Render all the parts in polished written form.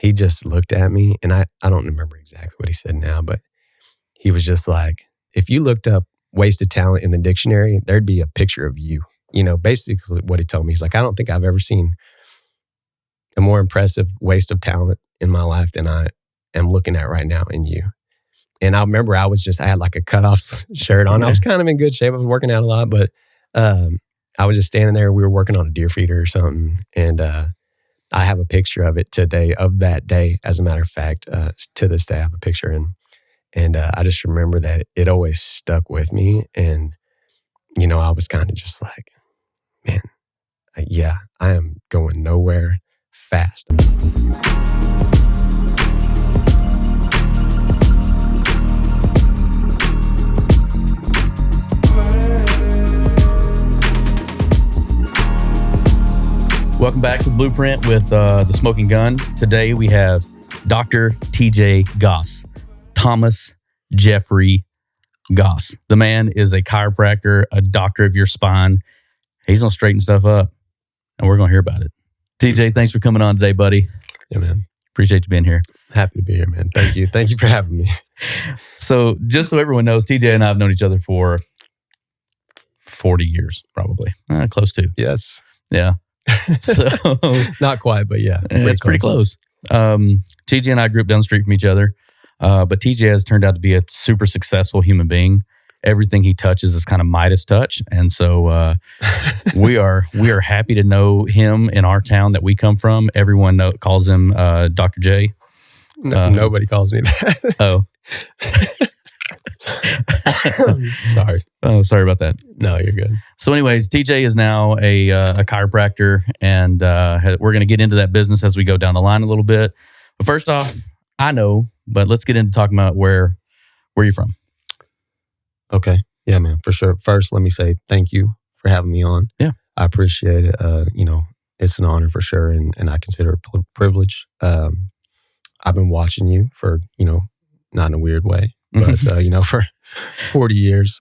he just looked at me, and I don't remember exactly what he said now, but he was just like, if you looked up wasted talent in the dictionary, there'd be a picture of you. Basically what he told me. He's like, I don't think I've ever seen a more impressive waste of talent in my life than I am looking at right now in you. And I remember I had like a cutoff shirt on. I was kind of in good shape. I was working out a lot, but I was just standing there. We were working on a deer feeder or something. And I have a picture of it today, of that day. As a matter of fact, to this day, I have a picture. And I just remember that it always stuck with me. And, I was kind of just like, man, yeah, I am going nowhere fast. Welcome back to the Blueprint with the Smoking Gun. Today we have Dr. TJ Goss, Thomas Jeffrey Goss. The man is a chiropractor, a doctor of your spine. He's going to straighten stuff up, and we're going to hear about it. TJ, thanks for coming on today, buddy. Yeah, man. Appreciate you being here. Happy to be here, man. Thank you. Thank you for having me. So just so everyone knows, TJ and I have known each other for 40 years, probably. Close to. Yes. Yeah. So not quite, but yeah. It's pretty close. TJ and I grew up down the street from each other. But TJ has turned out to be a super successful human being. Everything he touches is kind of Midas touch. And so we are happy to know him in our town that we come from. Everyone calls him Dr. J. Nobody calls me that. Oh. Sorry. Oh, sorry about that. No, you're good. So anyways, TJ is now a chiropractor, and we're going to get into that business as we go down the line a little bit. But first off, I know, but let's get into talking about where you're from. Okay. Yeah, man, for sure. First, let me say thank you for having me on. Yeah. I appreciate it. It's an honor for sure, and I consider it a privilege. I've been watching you for, not in a weird way, but, for 40 years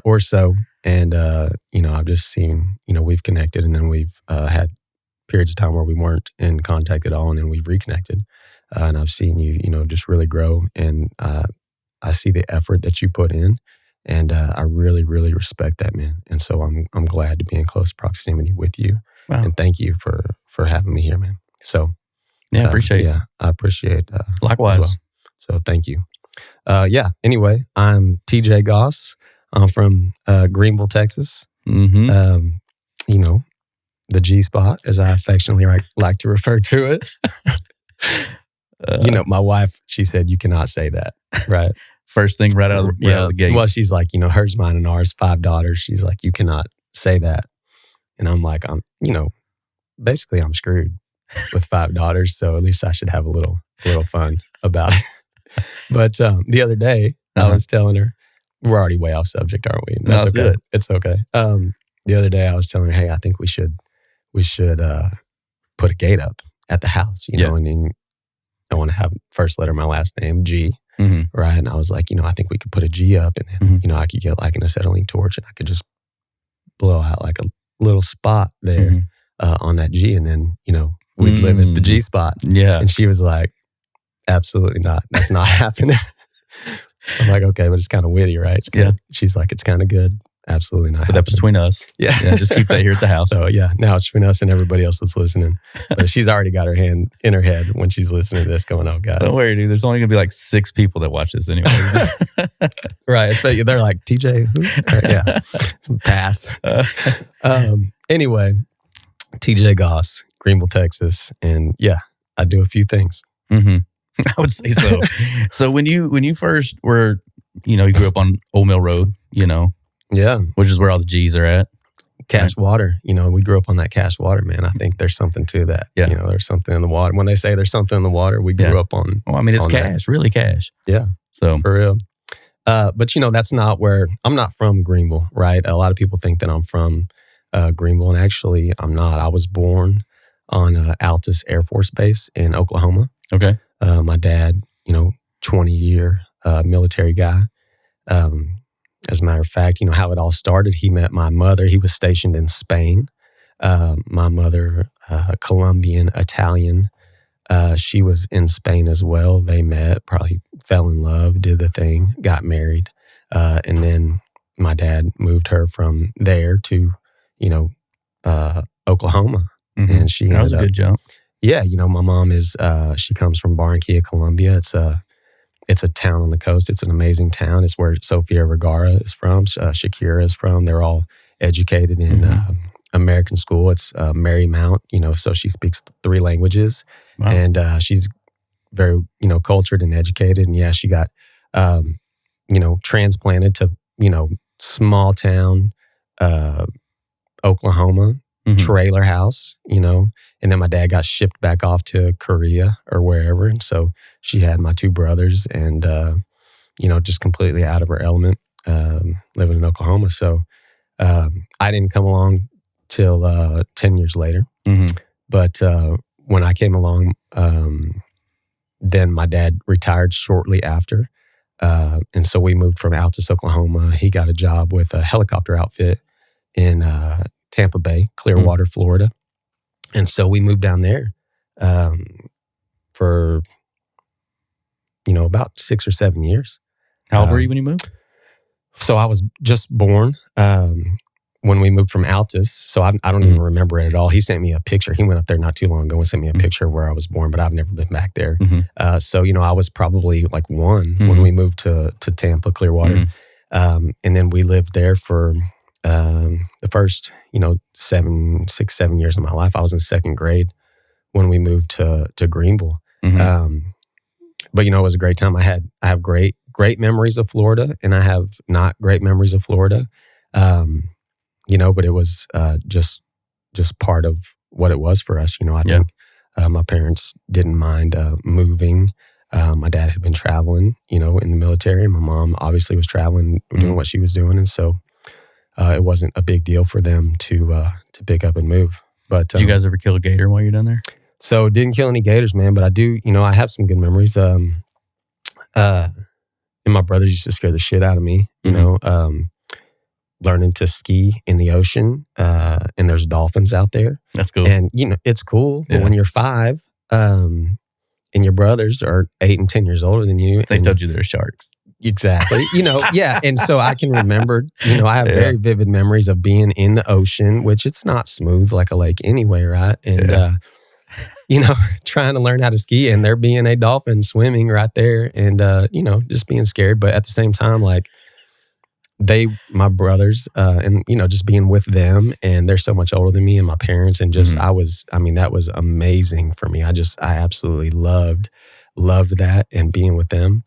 or so. And, I've just seen, we've connected, and then we've had periods of time where we weren't in contact at all, and then we've reconnected. And I've seen you, just really grow. And I see the effort that you put in. And I really, really respect that, man. And so I'm glad to be in close proximity with you. Wow. And thank you for having me here, man. So yeah, appreciate it. Yeah, I appreciate likewise. Well. So thank you. Anyway, I'm TJ Goss. I'm from Greenville, Texas. Mm-hmm. The G spot, as I affectionately like to refer to it. My wife, she said, you cannot say that, right? First thing right out of the gate. Well, she's like, hers, mine, and ours, 5 daughters. She's like, you cannot say that. And I'm like, basically I'm screwed with 5 daughters. So at least I should have a little fun about it. But the other day, I was telling her, we're already way off subject, aren't we? That's okay. It's okay. The other day I was telling her, hey, I think we should put a gate up at the house, and then I want to have first letter of my last name, G. Mm-hmm. Right. And I was like, I think we could put a G up, and then, I could get like an acetylene torch, and I could just blow out like a little spot there on that G. And then, we'd live at the G spot. Yeah. And she was like, absolutely not. That's not happening. I'm like, okay, but it's kind of witty, right? Yeah. She's like, it's kind of good. Absolutely not. But that's between us. Yeah. Just keep that here at the house. So yeah, now it's between us and everybody else that's listening. But she's already got her hand in her head when she's listening to this going, oh God. Don't worry, dude. There's only going to be like 6 people that watch this anyway. Right. They're like, TJ, who? Yeah. Pass. Anyway, TJ Goss, Greenville, Texas. And yeah, I do a few things. Mm-hmm. I would say so. So when you first were, you grew up on Old Mill Road, Yeah. Which is where all the G's are at. Cache water. We grew up on that cache water, man. I think there's something to that. Yeah. There's something in the water. When they say there's something in the water, we grew up on. Well, it's cash, really cash. Yeah. So for real. But that's not where, I'm not from Greenville, right? A lot of people think that I'm from Greenville, and actually I'm not. I was born on Altus Air Force Base in Oklahoma. Okay. My dad, 20-year military guy. As a matter of fact, how it all started, he met my mother. He was stationed in Spain. My mother, Colombian, Italian, She was in Spain as well. They met, probably fell in love, did the thing, got married. And then my dad moved her from there to, Oklahoma. Mm-hmm. And she that was a good jump. Yeah, my mom is, she comes from Barranquilla, Colombia. It's a town on the coast. It's an amazing town. It's where Sofia Vergara is from, Shakira is from. They're all educated in American school. It's Marymount, so she speaks 3 languages. Wow. And she's very, cultured and educated. And yeah, she got, transplanted to, small town, Oklahoma, trailer house, and then my dad got shipped back off to Korea or wherever. And so she had my 2 brothers and, just completely out of her element, living in Oklahoma. So I didn't come along till 10 years later. Mm-hmm. But when I came along, then my dad retired shortly after. And so we moved from Altus, Oklahoma. He got a job with a helicopter outfit in Tampa Bay, Clearwater, Florida. And so we moved down there for, about 6 or 7 years. How old were you when you moved? So I was just born when we moved from Altus. So I don't even remember it at all. He sent me a picture. He went up there not too long ago and sent me a picture of where I was born, but I've never been back there. So, I was probably like 1 when we moved to Tampa, Clearwater. And then we lived there for the first, 6, 7 years of my life. I was in 2nd grade when we moved to Greenville. But it was a great time. I have great memories of Florida, and I have not great memories of Florida. But it was just part of what it was for us. I think my parents didn't mind moving. My dad had been traveling, in the military. My mom obviously was traveling, doing what she was doing, and so it wasn't a big deal for them to pick up and move. But did you guys ever kill a gator while you're down there? So didn't kill any gators, man. But I do, I have some good memories. And my brothers used to scare the shit out of me. Learning to ski in the ocean, and there's dolphins out there. That's cool. And, it's cool. But when you're 5, and your brothers are 8 and 10 years older than you. They told you they're sharks. Exactly. Yeah. And so I can remember, I have very vivid memories of being in the ocean, which it's not smooth like a lake anyway, right? And, trying to learn how to ski and there being a dolphin swimming right there and, just being scared. But at the same time, like, my brothers, and, just being with them, and they're so much older than me and my parents. And just, that was amazing for me. I absolutely loved that and being with them.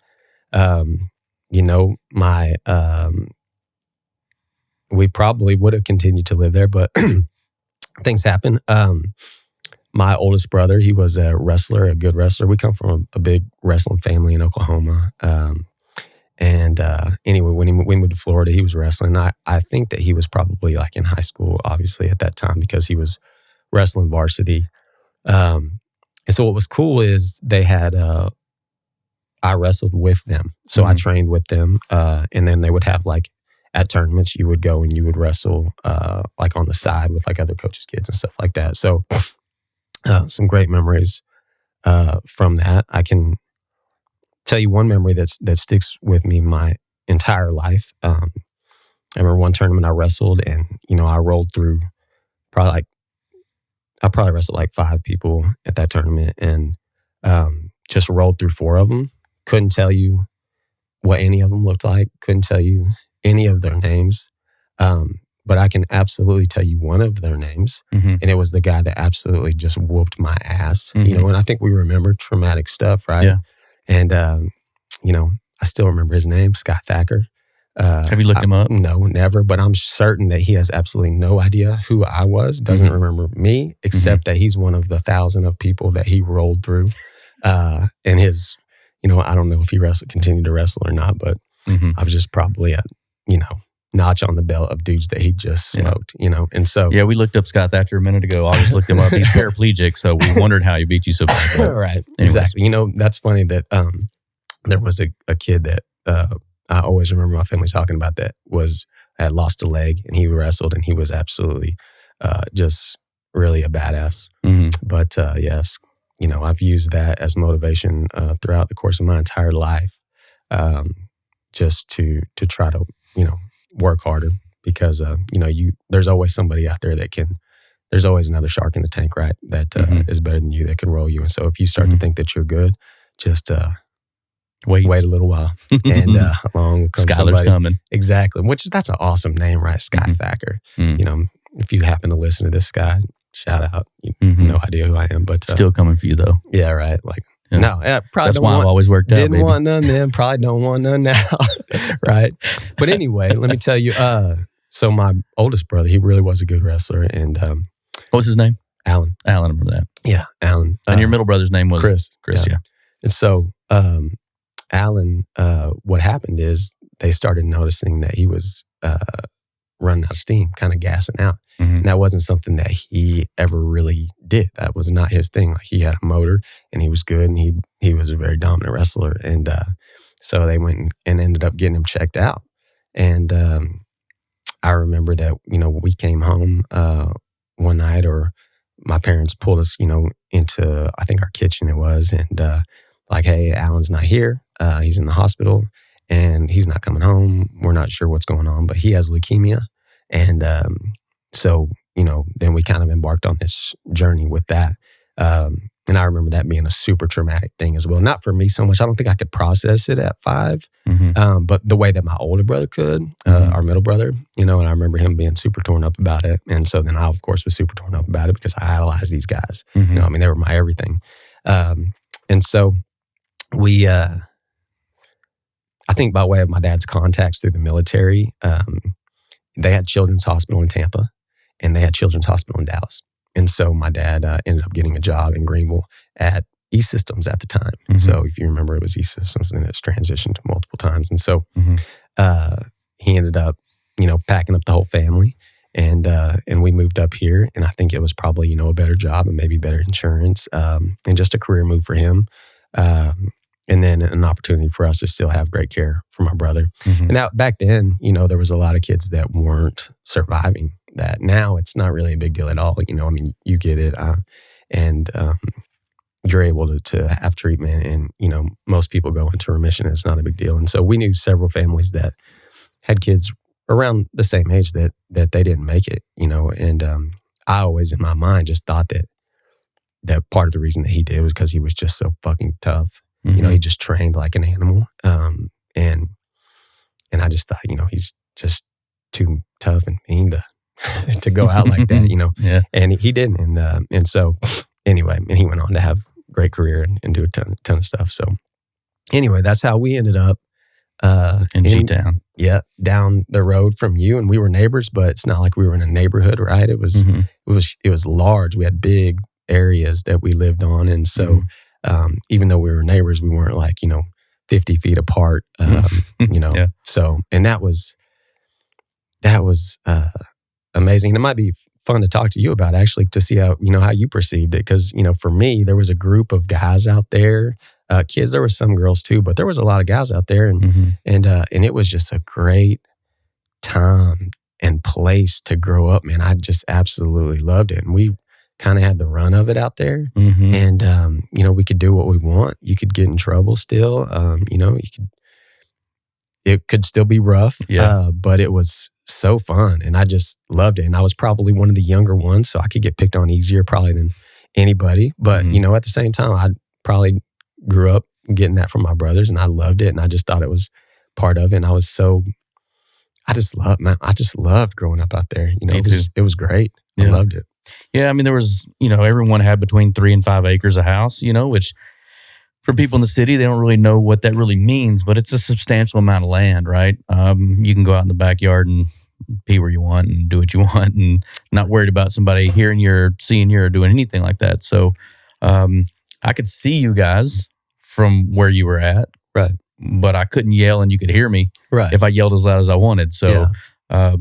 We probably would have continued to live there, but things happen. My oldest brother, he was a wrestler, a good wrestler. We come from a big wrestling family in Oklahoma. Anyway, when we moved to Florida, he was wrestling. I think that he was probably like in high school, obviously, at that time, because he was wrestling varsity. And so what was cool is they had, I wrestled with them. So I trained with them. And then they would have like, at tournaments, you would go and you would wrestle like on the side with like other coaches' kids and stuff like that. So some great memories from that. I can tell you one memory that sticks with me my entire life. I remember one tournament I wrestled, and I rolled through I probably wrestled like 5 people at that tournament, and just rolled through 4 of them. Couldn't tell you what any of them looked like. Couldn't tell you any of their names. But I can absolutely tell you one of their names. And it was the guy that absolutely just whooped my ass. And I think we remember traumatic stuff, right? Yeah. And, I still remember his name, Scott Thacker. Have you looked him up? No, never. But I'm certain that he has absolutely no idea who I was, doesn't remember me, except that he's one of the 1,000 of people that he rolled through. And his, I don't know if he continued to wrestle or not, but I was just probably a, notch on the belt of dudes that he just smoked, And so... Yeah, we looked up Scott Thatcher a minute ago. I just looked him up. He's paraplegic, so we wondered how he beat you so bad. Right, exactly. That's funny that there was a kid that I always remember my family talking about that had lost a leg, and he wrestled, and he was absolutely just really a badass. But yes, I've used that as motivation throughout the course of my entire life, just to try to, work harder because, there's always somebody out there there's always another shark in the tank, right? That is better than you, that can roll you. And so if you start to think that you're good, just wait a little while, and along will come Skylar's somebody. coming. Exactly. That's an awesome name, right? Skythacker. If you happen to listen to this guy, shout out. No idea who I am, but still coming for you though. Yeah, right. No, probably that's why I've always worked out. Didn't want none then. Probably don't want none now, right? But anyway, let me tell you. So my oldest brother, he really was a good wrestler, and what was his name? Alan. I remember that. Yeah, Alan. And your middle brother's name was Chris. Yeah. And so Alan, what happened is they started noticing that he was running out of steam, kind of gassing out. And that wasn't something that he ever really did. That was not his thing. Like, he had a motor and he was good, and he was a very dominant wrestler. And so they went and ended up getting him checked out. And I remember that, we came home one night, or my parents pulled us, into, I think, our kitchen it was, and like, hey, Alan's not here. He's in the hospital and he's not coming home. We're not sure what's going on, but he has leukemia. And so, then we kind of embarked on this journey with that. And I remember that being a super traumatic thing as well. Not for me so much. I don't think I could process it at 5, but the way that my older brother could, our middle brother, and I remember him being super torn up about it. And so then I, of course, was super torn up about it because I idolized these guys. They were my everything. And so we, I think by way of my dad's contacts through the military, they had Children's Hospital in Tampa, and they had Children's Hospital in Dallas. And so my dad ended up getting a job in Greenville at E-Systems at the time. So if you remember, it was E-Systems, then it's transitioned multiple times. And so he ended up, packing up the whole family, and we moved up here. And I think it was probably, a better job and maybe better insurance, and just a career move for him. And then an opportunity for us to still have great care for my brother. And that back then, there was a lot of kids that weren't surviving that. Now it's not really a big deal at all. You get it. And you're able to have treatment, and, most people go into remission. It's not a big deal. And so we knew several families that had kids around the same age that they didn't make it, and I always in my mind just thought that part of the reason that he did was because he was just so fucking tough. He just trained like an animal. And I just thought, he's just too tough and mean to go out like that, Yeah. And he didn't. And so anyway, and he went on to have a great career and do a ton of stuff. So anyway, that's how we ended up in G-Town. Yeah, down the road from you, and we were neighbors, but it's not like we were in a neighborhood, right? It was large. We had big areas that we lived on, and so even though we were neighbors, we weren't like 50 feet apart. Yeah. So, and that was amazing. And it might be fun to talk to you about, actually, to see how how you perceived it, because for me, there was a group of guys out there. Kids, there were some girls too, but there was a lot of guys out there, and it was just a great time and place to grow up, man. I just absolutely loved it, and we kind of had the run of it out there, and we could do what we want. You could get in trouble still, it could still be rough, but it was so fun, and I just loved it. And I was probably one of the younger ones, so I could get picked on easier probably than anybody. But at the same time, I probably grew up getting that from my brothers, and I loved it, and I just thought it was part of it. And I just loved growing up out there. It was great. I loved it. Yeah, I mean, there was, everyone had between 3 and 5 acres of house, which for people in the city, they don't really know what that really means, but it's a substantial amount of land, right? You can go out in the backyard and pee where you want and do what you want, and not worried about somebody hearing you or seeing you or doing anything like that. So I could see you guys from where you were at, right? But I couldn't yell, and you could hear me, right, if I yelled as loud as I wanted. So, I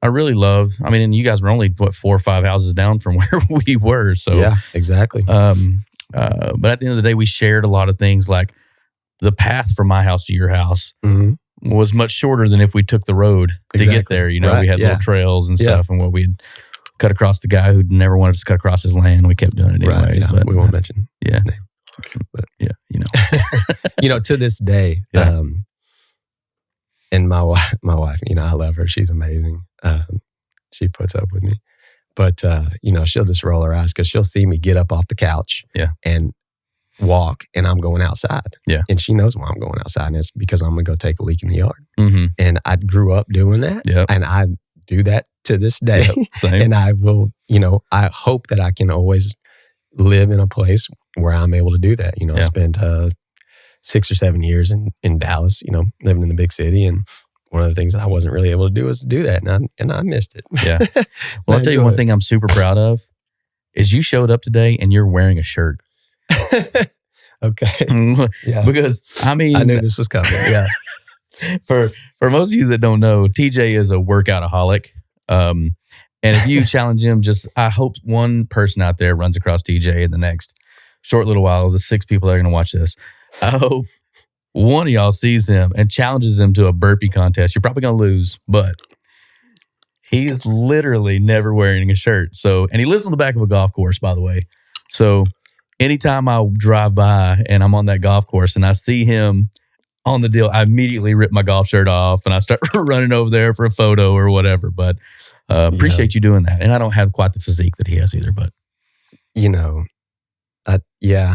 really love. I mean, and you guys were only 4 or 5 houses down from where we were. So yeah, exactly. But at the end of the day, we shared a lot of things. Like the path from my house to your house was much shorter than if we took the road to get there. We had little trails and stuff, and what we cut across the guy who never wanted to cut across his land. We kept doing it anyways. Right, yeah. But We won't mention his name. But yeah, To this day, Yeah. and my wife, I love her. She's amazing. She puts up with me. But, she'll just roll her eyes because she'll see me get up off the couch and walk, and I'm going outside. Yeah. And she knows why I'm going outside, and it's because I'm going to go take a leak in the yard. Mm-hmm. And I grew up doing that, and I do that to this day. Same. And I will, I hope that I can always live in a place where I'm able to do that. I spent 6 or 7 years in Dallas, living in the big city, and one of the things that I wasn't really able to do was do that, and I missed it. Yeah. Well, I'll tell you one thing I'm super proud of is you showed up today and you're wearing a shirt. Okay. Yeah. Because I knew this was coming. Yeah. For most of you that don't know, TJ is a workoutaholic. And if you challenge him, I hope one person out there runs across TJ in the next short little while, the 6 people that are going to watch this. I hope one of y'all sees him and challenges him to a burpee contest. You're probably going to lose, but he is literally never wearing a shirt. So, and he lives on the back of a golf course, by the way. So anytime I drive by and I'm on that golf course and I see him on the deal, I immediately rip my golf shirt off and I start running over there for a photo or whatever. But appreciate you doing that. And I don't have quite the physique that he has either, but.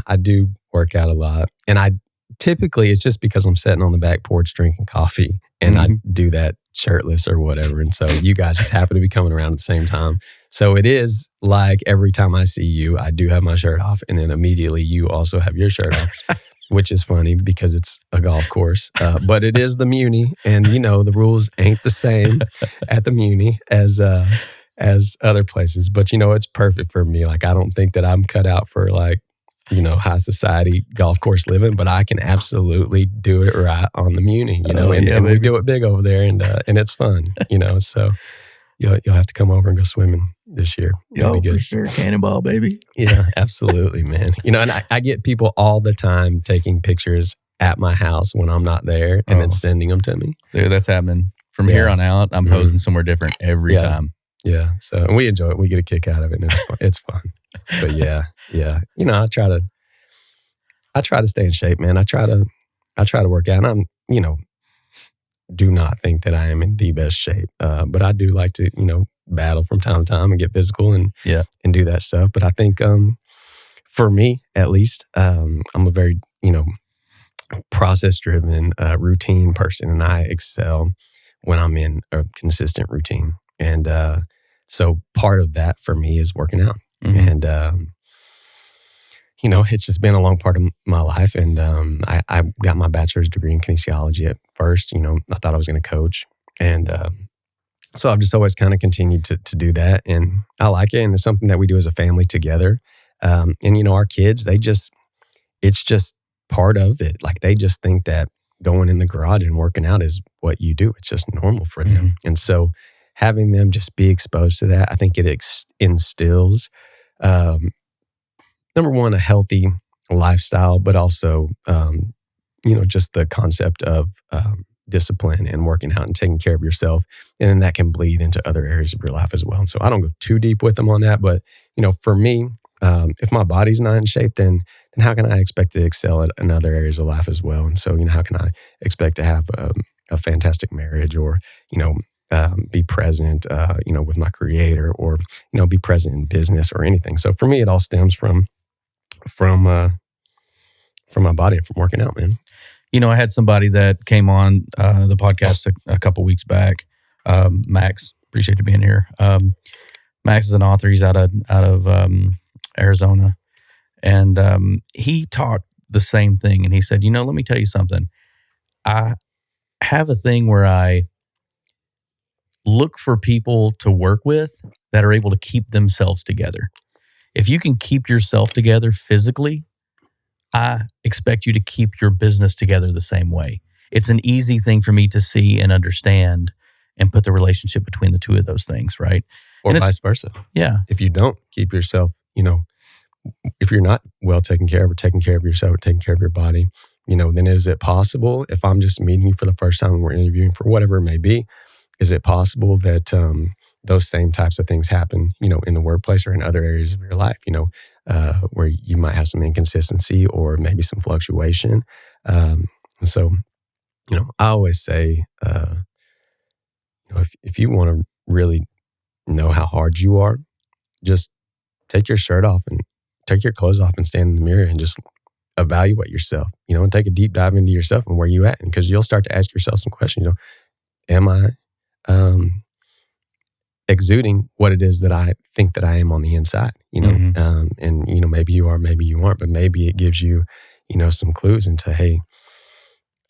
I do work out a lot. And typically it's just because I'm sitting on the back porch drinking coffee and I do that shirtless or whatever. And so you guys just happen to be coming around at the same time. So it is like every time I see you, I do have my shirt off, and then immediately you also have your shirt off, which is funny because it's a golf course. But it is the Muni, and the rules ain't the same at the Muni as other places. But it's perfect for me. Like, I don't think that I'm cut out for high society golf course living, but I can absolutely do it right on the Muni, and we do it big over there, and it's fun, so you'll have to come over and go swimming this year. Yo, for sure. Cannonball, baby. Yeah, absolutely, man. And I get people all the time taking pictures at my house when I'm not there and then sending them to me. Dude, that's happening. From here on out, I'm posing somewhere different every time. Yeah. So, and we enjoy it. We get a kick out of it, and it's fun. But yeah. I try to stay in shape, man. I try to work out. And I'm, do not think that I am in the best shape. But I do like to, battle from time to time and get physical and do that stuff. But I think for me, at least, I'm a very, process-driven, routine person, and I excel when I'm in a consistent routine. And so part of that for me is working out. And, it's just been a long part of my life. And I got my bachelor's degree in kinesiology at first. I thought I was going to coach. And so I've just always kind of continued to do that. And I like it. And it's something that we do as a family together. And, our kids, it's just part of it. Like, they just think that going in the garage and working out is what you do. It's just normal for them. And so having them just be exposed to that, I think it instills, number one, a healthy lifestyle, but also, just the concept of discipline and working out and taking care of yourself. And then that can bleed into other areas of your life as well. And so I don't go too deep with them on that. But, for me, if my body's not in shape, then how can I expect to excel in other areas of life as well? And so, how can I expect to have a fantastic marriage or, be present, with my creator or, be present in business or anything. So for me, it all stems from my body and from working out, man. I had somebody that came on the podcast a couple weeks back. Max, appreciate you being here. Max is an author. He's out of Arizona, and he talked the same thing. And he said, let me tell you something. I have a thing where I look for people to work with that are able to keep themselves together. If you can keep yourself together physically, I expect you to keep your business together the same way. It's an easy thing for me to see and understand and put the relationship between the two of those things, right? Or vice versa. Yeah. If you don't keep yourself, if you're not well taken care of or taking care of yourself or taking care of your body, then is it possible, if I'm just meeting you for the first time and we're interviewing for whatever it may be, is it possible that, those same types of things happen, in the workplace or in other areas of your life, where you might have some inconsistency or maybe some fluctuation. And so, I always say, if you want to really know how hard you are, just take your shirt off and take your clothes off and stand in the mirror and just evaluate yourself, and take a deep dive into yourself and where you at. Because you'll start to ask yourself some questions, am I exuding what it is that I think that I am on the inside, and, maybe you are, maybe you aren't, but maybe it gives you, some clues into, hey,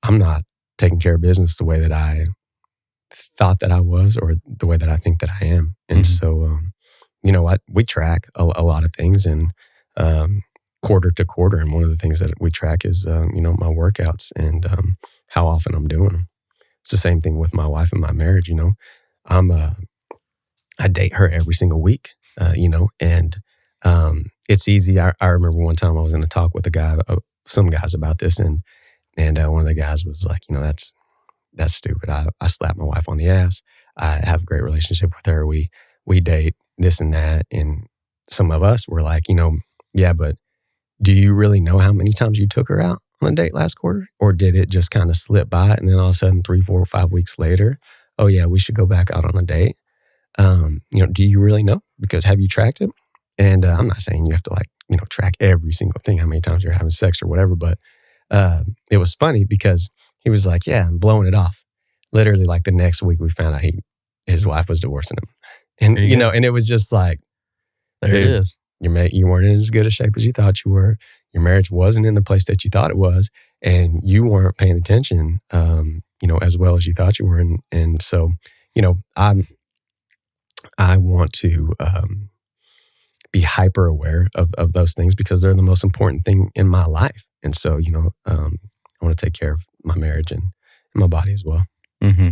I'm not taking care of business the way that I thought that I was or the way that I think that I am. And so, we track a lot of things and quarter to quarter. And one of the things that we track is, my workouts and how often I'm doing them. It's the same thing with my wife and my marriage. I date her every single week, and it's easy. I remember one time I was in a talk with some guys about this, and one of the guys was like, that's stupid. I slap my wife on the ass. I have a great relationship with her. We date, this and that. And some of us were like, yeah, but do you really know how many times you took her out on a date last quarter? Or did it just kind of slip by and then all of a sudden 3, 4, 5 weeks later, oh yeah, we should go back out on a date? Do you really know? Because have you tracked it? And I'm not saying you have to track every single thing, how many times you're having sex or whatever, but it was funny because he was like, yeah, I'm blowing it off. Literally like the next week we found out his wife was divorcing him. And, and it was just like, there it is. You weren't in as good a shape as you thought you were. Your marriage wasn't in the place that you thought it was. And you weren't paying attention, as well as you thought you were. And so, I want to be hyper aware of those things because they're the most important thing in my life. And so, I want to take care of my marriage and my body as well. Mm-hmm.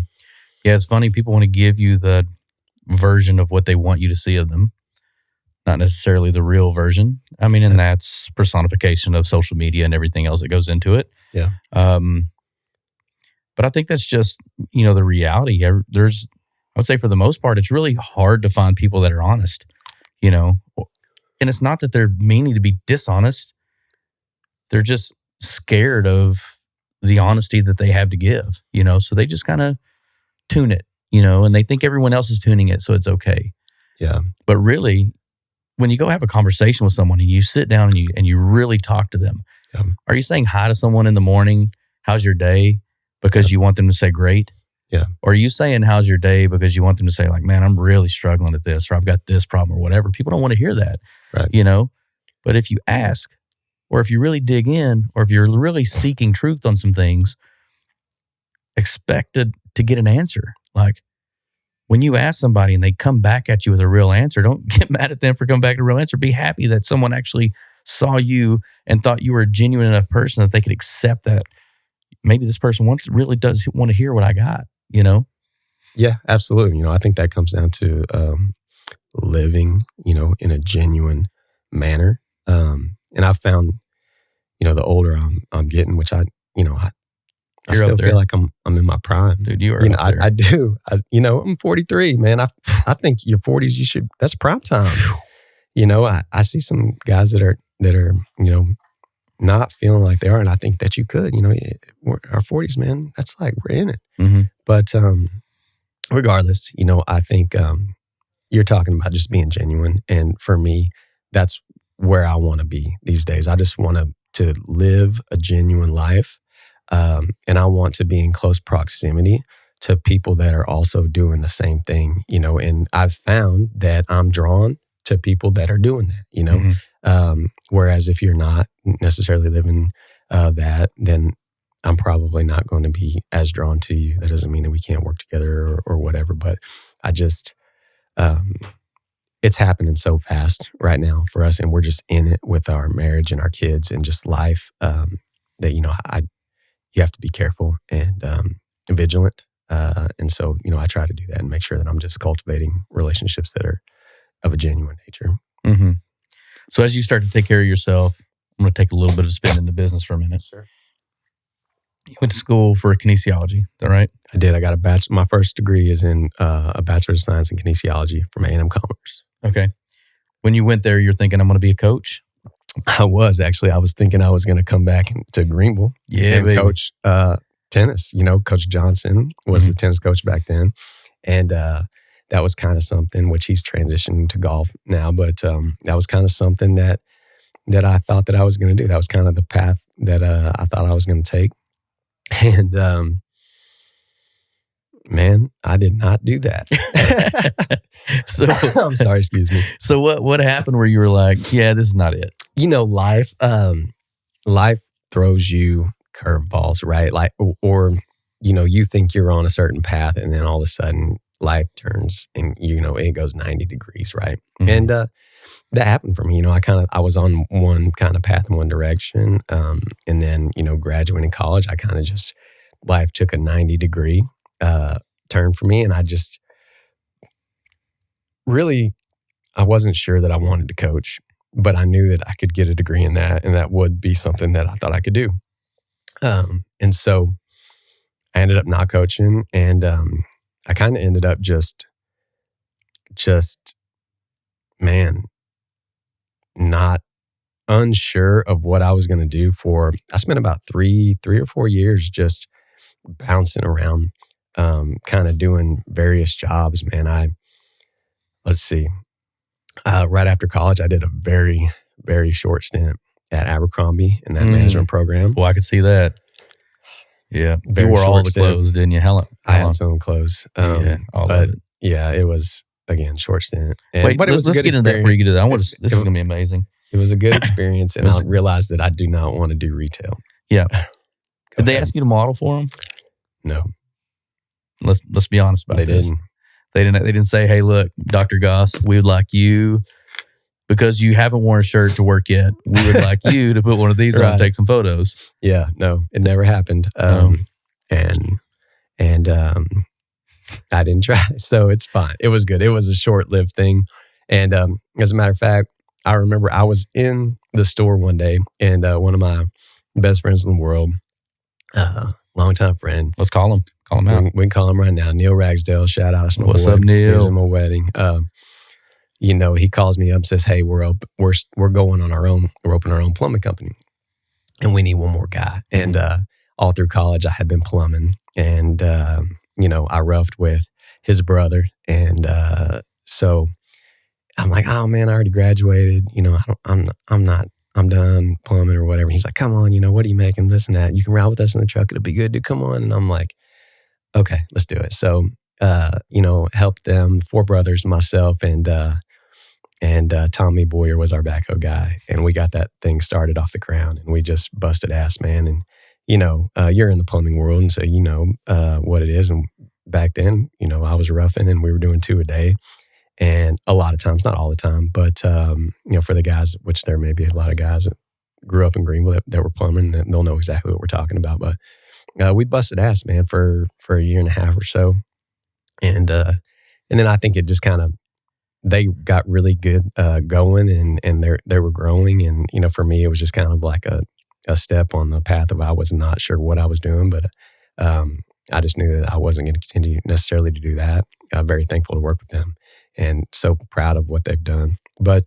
Yeah, it's funny. People want to give you the version of what they want you to see of them, not necessarily the real version. I mean, and that's personification of social media and everything else that goes into it. Yeah. But I think that's just, the reality. I would say for the most part, it's really hard to find people that are honest, and it's not that they're meaning to be dishonest. They're just scared of the honesty that they have to give, so they just kind of tune it, and they think everyone else is tuning it, so it's okay. Yeah. But really, when you go have a conversation with someone and you sit down and you really talk to them, are you saying hi to someone in the morning? How's your day? Because you want them to say great? Yeah. Or are you saying how's your day because you want them to say like, man, I'm really struggling at this, or I've got this problem or whatever. People don't want to hear that, right. But if you ask, or if you really dig in, or if you're really seeking truth on some things, expect to get an answer. Like when you ask somebody and they come back at you with a real answer, don't get mad at them for coming back with a real answer. Be happy that someone actually saw you and thought you were a genuine enough person that they could accept that maybe this person really does want to hear what I got, Yeah, absolutely. I think that comes down to living, in a genuine manner. And I've found, the older I'm getting, which I still feel like I'm in my prime. Dude, you are up there. I do. I'm 43, man. I think your 40s, that's prime time. I see some guys that are, not feeling like they are. And I think that you could, our 40s, man, that's like, we're in it. Mm-hmm. But regardless, I think you're talking about just being genuine. And for me, that's where I want to be these days. I just want to live a genuine life. And I want to be in close proximity to people that are also doing the same thing, and I've found that I'm drawn to people that are doing that, Mm-hmm. Whereas if you're not necessarily living that, then I'm probably not going to be as drawn to you. That doesn't mean that we can't work together or whatever, but I just, it's happening so fast right now for us, and we're just in it with our marriage and our kids and just life, that, you have to be careful and vigilant. And so, I try to do that and make sure that I'm just cultivating relationships that are of a genuine nature. Mm-hmm. So as you start to take care of yourself, I'm going to take a little bit of spin in the business for a minute. Sure. You went to school for kinesiology, is that right? I did. I got a bachelor. My first degree is in a Bachelor's of Science in Kinesiology from A&M Commerce. Okay. When you went there, you're thinking, I'm going to be a coach? I was thinking I was going to come back to Greenville and baby. coach tennis. Coach Johnson was the tennis coach back then. And that was kind of something, which he's transitioned to golf now, but that was kind of something that I thought that I was going to do. That was kind of the path that I thought I was going to take. And man, I did not do that. So I'm sorry, excuse me. So what happened where you were like, yeah, this is not it? Life throws you curveballs, right? Like, or you think you're on a certain path, and then all of a sudden life turns, and it goes 90 degrees, right? Mm-hmm. And that happened for me. I was on one kind of path in one direction, and then graduating college, I kind of just life took a 90-degree turn for me, and I just really I wasn't sure that I wanted to coach, but I knew that I could get a degree in that, and that would be something that I thought I could do. And so I ended up not coaching, and I kind of ended up just not unsure of what I was going to do I spent about three or 4 years just bouncing around, kind of doing various jobs, man. Let's see. Right after college, I did a very, very short stint at Abercrombie in that management program. Well, I could see that. Yeah. You wore all the clothes, didn't you? I had some clothes. All of it. Yeah, it was, again, short stint. But let's get into that before you get to that. This is going to be amazing. It was a good experience, and I realized that I do not want to do retail. Yeah. Did they ask you to model for them? No. Let's be honest about this. They didn't. They didn't say, "Hey, look, Dr. Goss, we would like you, because you haven't worn a shirt to work yet. We would like you to put one of these on and take some photos." Yeah, no, it never happened. And I didn't try, so it's fine. It was good. It was a short-lived thing, and as a matter of fact, I remember I was in the store one day, and one of my best friends in the world, longtime friend. Let's call him. Call him out. We can call him right now. Neil Ragsdale. Shout out. What's up, Neil? He was in my wedding. He calls me up and says, "Hey, we're going on our own. We're opening our own plumbing company, and we need one more guy." And all through college, I had been plumbing, and I roughed with his brother, and so I'm like, "Oh man, I already graduated. I'm done plumbing or whatever." He's like, "Come on, what are you making? This and that. You can ride with us in the truck. It'll be good, dude. Come on." And I'm like, "Okay, let's do it." So, helped them, 4 brothers, myself, and Tommy Boyer was our backhoe guy. And we got that thing started off the ground, and we just busted ass, man. And, you're in the plumbing world, and so what it is. And back then, I was roughing, and we were doing 2 a day. And a lot of times, not all the time, but, for the guys, which there may be a lot of guys that grew up in Greenville that were plumbing, that they'll know exactly what we're talking about. But we busted ass, man, for a year and a half or so. And then I think it just kind of, they got really good going, and they were growing. And, for me, it was just kind of like a step on the path of, I was not sure what I was doing, but I just knew that I wasn't going to continue necessarily to do that. I'm very thankful to work with them, and so proud of what they've done. But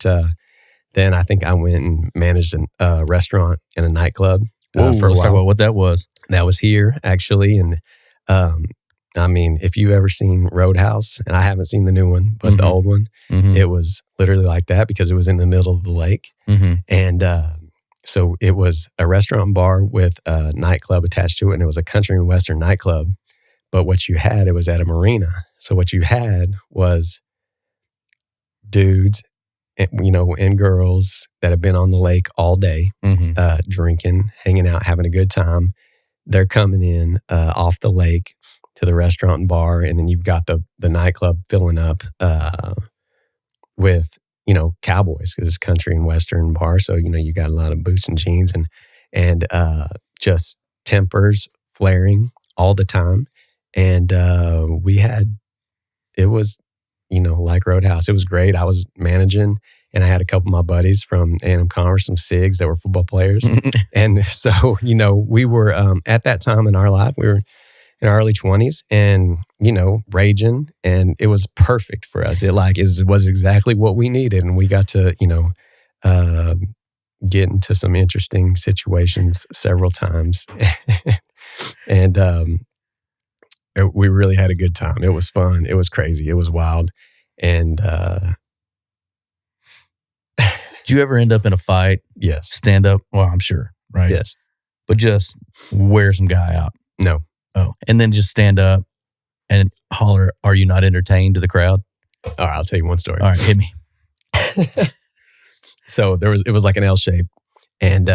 then I think I went and managed a restaurant and a nightclub for a while. Let's talk about what that was. That was here, actually. And if you've ever seen Roadhouse, and I haven't seen the new one, but the old one, it was literally like that, because it was in the middle of the lake. And so it was a restaurant and bar with a nightclub attached to it, and it was a country and western nightclub. But what you had, it was at a marina. So what you had was dudes, and girls that have been on the lake all day, drinking, hanging out, having a good time. They're coming in off the lake to the restaurant and bar, and then you've got the nightclub filling up with cowboys, because it's country and western bar. So you got a lot of boots and jeans, and just tempers flaring all the time. And it was like Roadhouse. It was great. I was managing, And I had a couple of my buddies from A&M Commerce, some SIGs that were football players. And so, we were, at that time in our life, we were in our early 20s and, raging. And it was perfect for us. It was exactly what we needed. And we got to, get into some interesting situations several times. And we really had a good time. It was fun. It was crazy. It was wild. And did you ever end up in a fight? Yes. Stand up? Well, I'm sure, right? Yes. But just wear some guy out? No. Oh, and then just stand up and holler, "Are you not entertained?" to the crowd? All right, I'll tell you one story. All right, hit me. So it was like an L shape, and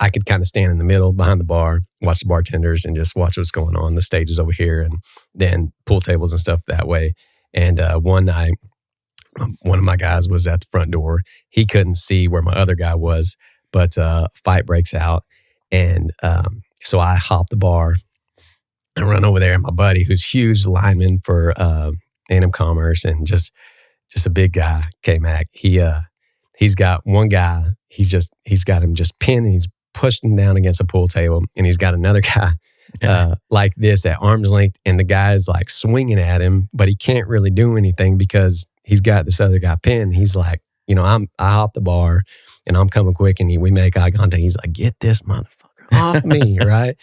I could kind of stand in the middle behind the bar, watch the bartenders, and just watch what's going on. The stage is over here, and then pool tables and stuff that way. And one night, one of my guys was at the front door. He couldn't see where my other guy was, but a fight breaks out, and so I hop the bar and run over there. And my buddy, who's huge lineman for A&M Commerce and just a big guy, K-Mac, he's got one guy, he's got him just pinned and he's pushed him down against a pool table. And he's got another guy like this at arm's length. And the guy's like swinging at him, but he can't really do anything because he's got this other guy pinned. He's like, I hop the bar and I'm coming quick and we make eye contact. He's like, "Get this motherfucker off me," right?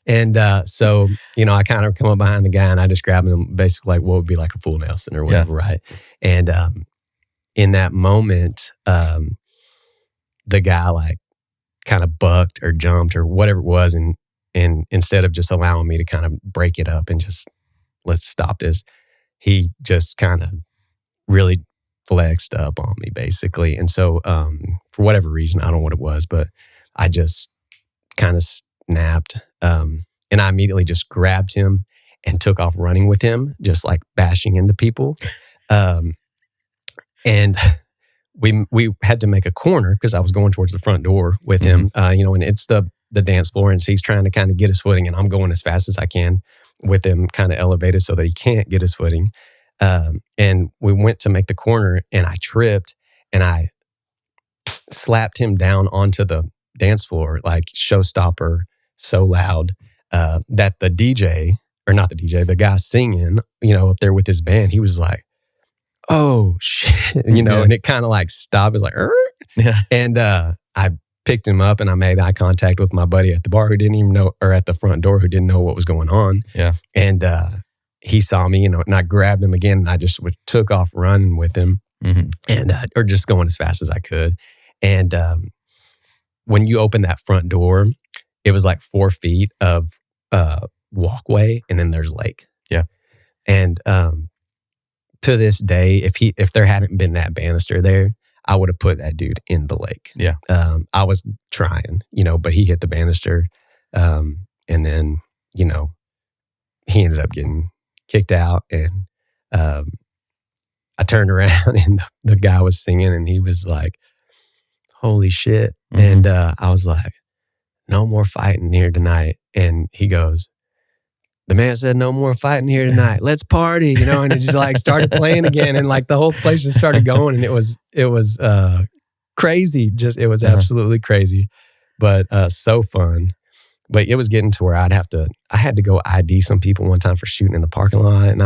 And so, I kind of come up behind the guy and I just grab him, basically like what would be like a full Nelson or whatever, right? And in that moment, the guy like kind of bucked or jumped or whatever it was. And instead of just allowing me to kind of break it up and just, let's stop this, he just kind of really flexed up on me basically. And so for whatever reason, I don't know what it was, but I just kind of snapped. And I immediately just grabbed him and took off running with him, just like bashing into people. And we had to make a corner because I was going towards the front door with him, and it's the dance floor. And so he's trying to kind of get his footing and I'm going as fast as I can with him kind of elevated so that he can't get his footing. And we went to make the corner and I tripped and I slapped him down onto the dance floor, like showstopper, so loud that the DJ, or not the DJ, the guy singing, up there with his band, he was like, "Oh shit," and it kind of like stopped. It was like, yeah. And I picked him up and I made eye contact with my buddy at the bar who didn't even know, or at the front door who didn't know what was going on. Yeah. And he saw me, and I grabbed him again and I just took off running with him and or just going as fast as I could. And when you open that front door, it was like 4 feet of walkway and then there's lake. Yeah. And to this day, if there hadn't been that banister there, I would have put that dude in the lake. Yeah. I was trying, but he hit the banister. And then, he ended up getting kicked out. And I turned around and the guy was singing and he was like, "Holy shit." And I was like, "No more fighting here tonight." And he goes, "The man said no more fighting here tonight. Let's party," and it just like started playing again. And like the whole place just started going and it was crazy. It was absolutely crazy, but so fun. But it was getting to where I had to go ID some people one time for shooting in the parking lot. And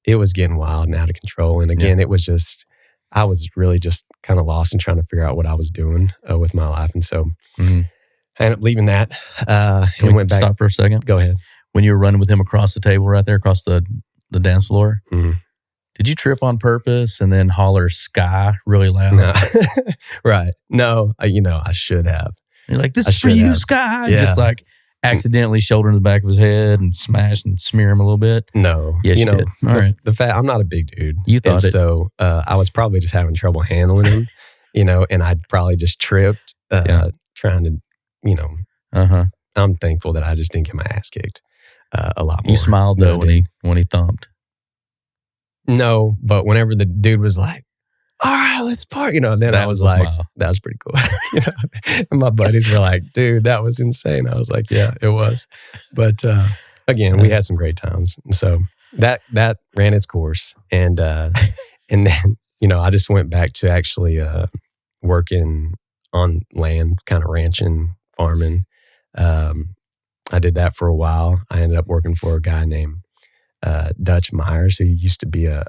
it was getting wild and out of control. And again, it was just, I was really just kind of lost and trying to figure out what I was doing with my life. And so I ended up leaving that and went back. Stop for a second? Go ahead. When you were running with him across the table right there, across the dance floor, did you trip on purpose and then holler "Sky" really loud? No. Right. No, I should have. You're like, "This is for you, Sky." Yeah. Just like accidentally shoulder in the back of his head and smash and smear him a little bit. No. Yes, you did. All right. The fact, I'm not a big dude. You thought it. So I was probably just having trouble handling him, and I'd probably just tripped trying to, I'm thankful that I just didn't get my ass kicked a lot more. You smiled though when he thumped. No, but whenever the dude was like, "All right, let's party," then I was like, smile. That was pretty cool. And my buddies were like, "Dude, that was insane." I was like, "Yeah, it was." But again, we had some great times. And so that ran its course. And then I just went back to actually working on land, kind of ranching, farming. I did that for a while. I ended up working for a guy named Dutch Myers, who used to be a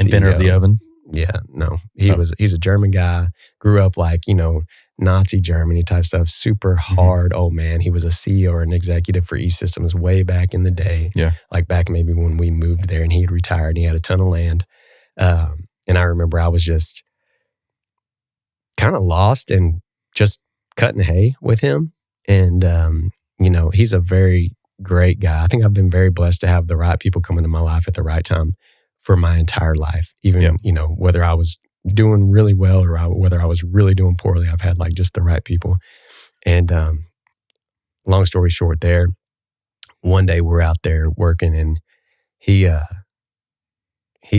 Inventor CEO. of the oven. Yeah, no, he's a German guy. Grew up like Nazi Germany type stuff. Super hard old man. He was a CEO or an executive for E-Systems way back in the day. Yeah, like back maybe when we moved there, and he had retired and he had a ton of land. And I remember I was just kind of lost and just cutting hay with him. And he's a very great guy. I think I've been very blessed to have the right people come into my life at the right time for my entire life. Even, whether I was doing really well or whether I was really doing poorly, I've had like just the right people. And long story short there, one day we're out there working and he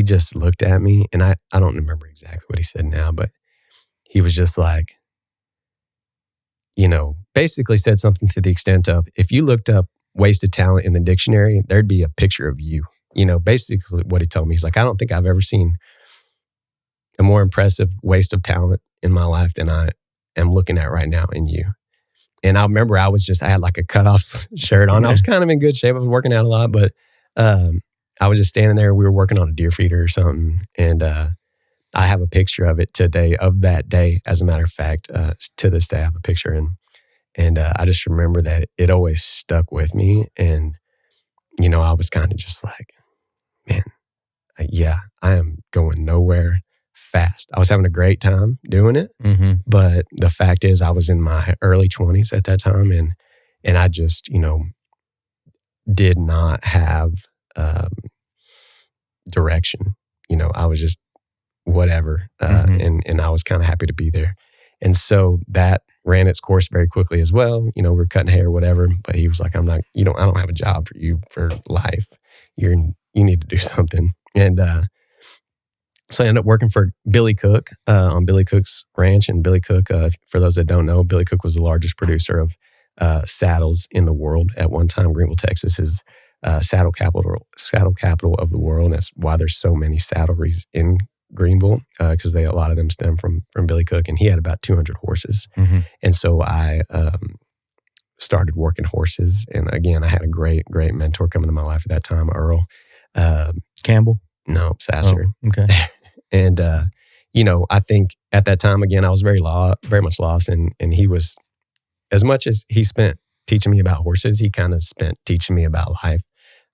just looked at me, and I don't remember exactly what he said now, but he was just like, basically said something to the extent of, if you looked up wasted talent in the dictionary, there'd be a picture of you. Basically what he told me, he's like, I don't think I've ever seen a more impressive waste of talent in my life than I am looking at right now in you. And I remember I had like a cutoff shirt on. I was kind of in good shape. I was working out a lot, but I was just standing there. We were working on a deer feeder or something. And I have a picture of it today, of that day. As a matter of fact, to this day, I have a picture. And I just remember that it always stuck with me. And, I was kind of just like, man, I am going nowhere fast. I was having a great time doing it. But the fact is I was in my early 20s at that time. And I just, did not have direction. I was just whatever. And I was kind of happy to be there. And so that ran its course very quickly as well. We're cutting hair or whatever, but he was like, I don't have a job for you for life. You need to do something. And so I ended up working for Billy Cook on Billy Cook's ranch. And Billy Cook, for those that don't know, Billy Cook was the largest producer of saddles in the world at one time. Greenville, Texas is saddle capital of the world. And that's why there's so many saddleries in Greenville, because a lot of them stem from Billy Cook. And he had about 200 horses. And so I started working horses. And again, I had a great mentor come into my life at that time, Earl. Campbell? No, Sasser. Oh, okay. And, I think at that time, again, I was very much lost. And he was, as much as he spent teaching me about horses, he kind of spent teaching me about life.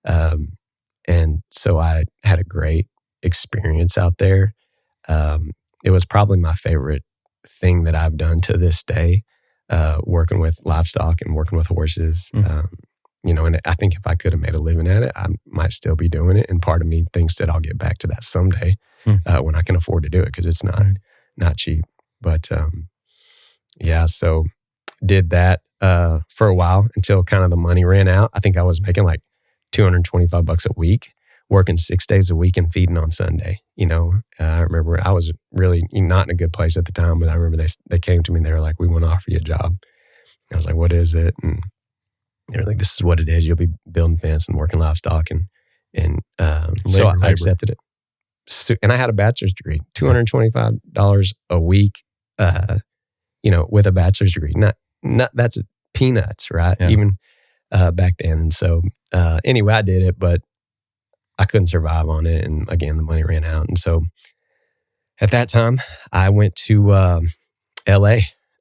And so I had a great experience out there. It was probably my favorite thing that I've done to this day, working with livestock and working with horses. And I think if I could have made a living at it, I might still be doing it. And part of me thinks that I'll get back to that someday when I can afford to do it, because it's not cheap. But so did that for a while until kind of the money ran out. I think I was making like $225 a week, working 6 days a week and feeding on Sunday. I remember I was really not in a good place at the time, but I remember they came to me and they were like, we want to offer you a job. I was like, what is it? And they were like, this is what it is. You'll be building fence and working livestock. And so I accepted it. So, and I had a bachelor's degree, $225 a week, with a bachelor's degree. Not that's peanuts, right? Yeah. Even back then. And so anyway, I did it, but I couldn't survive on it. And again, the money ran out. And so at that time, I went to LA.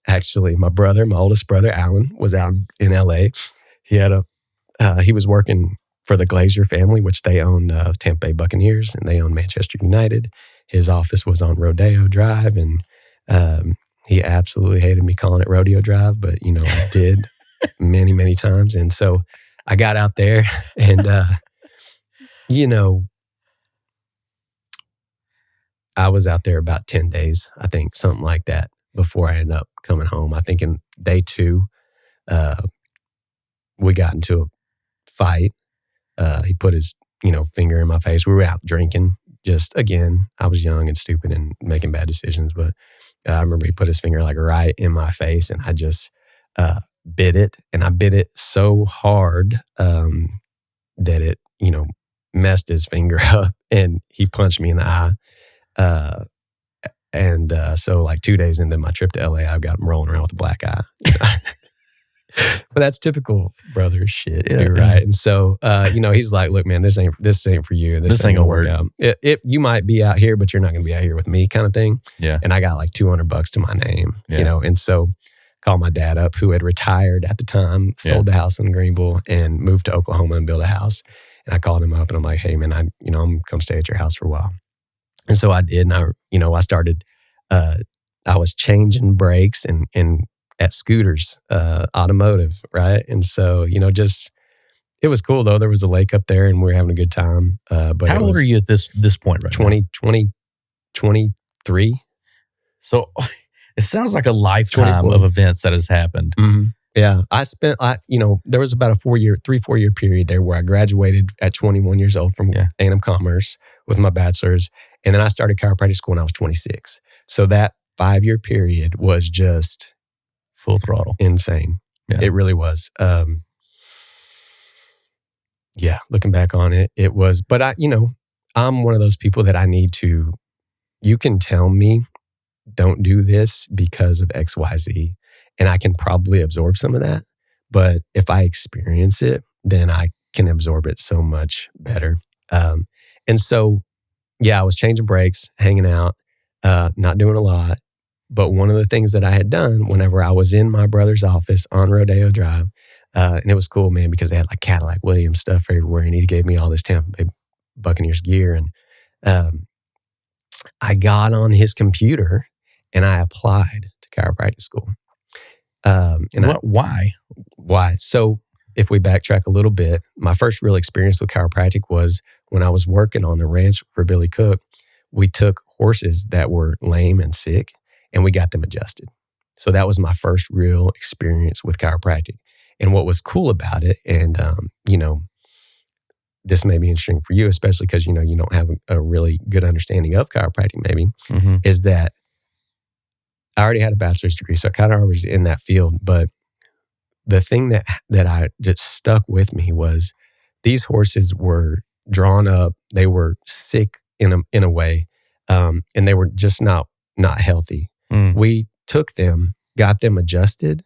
Actually, my oldest brother, Alan, was out in LA. He was working for the Glazier family, which they own Tampa Bay Buccaneers, and they own Manchester United. His office was on Rodeo Drive, and he absolutely hated me calling it Rodeo Drive, but I did many, many times. And so I got out there, and I was out there about 10 days, I think, something like that, before I ended up coming home. I think in day 2, we got into a fight. He put his, finger in my face. We were out drinking. Just, again, I was young and stupid and making bad decisions. But I remember he put his finger like right in my face, and I just bit it. And I bit it so hard that it, messed his finger up, and he punched me in the eye. And so like 2 days into my trip to LA, I've got him rolling around with a black eye. But that's typical brother shit too, right? And so, he's like, look, man, this ain't for you. This ain't gonna work out. You might be out here, but you're not gonna be out here with me kind of thing. Yeah. And I got like $200 to my name, and so called my dad up, who had retired at the time, sold the house in Greenville and moved to Oklahoma and built a house. And I called him up and I'm like, hey man, I'm come stay at your house for a while. And so I did. And I started, I was changing brakes and at scooters, automotive, right? And so, it was cool though. There was a lake up there and we were having a good time. But how old are you at this point right 23. So it sounds like a lifetime 24. of events that has happened. Mm-hmm. Yeah. I spent, there was about a 4 year period there where I graduated at 21 years old from A&M Commerce with my bachelor's. And then I started chiropractic school when I was 26. So that 5-year period was just full throttle. Insane. Yeah. It really was. Looking back on it, it was, but I'm one of those people that you can tell me, don't do this because of X, Y, Z, and I can probably absorb some of that. But if I experience it, then I can absorb it so much better. And so, I was changing brakes, hanging out, not doing a lot. But one of the things that I had done whenever I was in my brother's office on Rodeo Drive, and it was cool, man, because they had like Cadillac Williams stuff everywhere, and he gave me all this Tampa Bay Buccaneers gear. And I got on his computer and I applied to chiropractic school. Why? Why? So if we backtrack a little bit, my first real experience with chiropractic was when I was working on the ranch for Billy Cook. We took horses that were lame and sick, and we got them adjusted. So that was my first real experience with chiropractic. And what was cool about it, and, this may be interesting for you, especially because, you don't have a really good understanding of chiropractic maybe, is that I already had a bachelor's degree. So I kind of was in that field. But the thing that I just stuck with me was these horses were drawn up. They were sick in a way, and they were just not healthy. We took them, got them adjusted,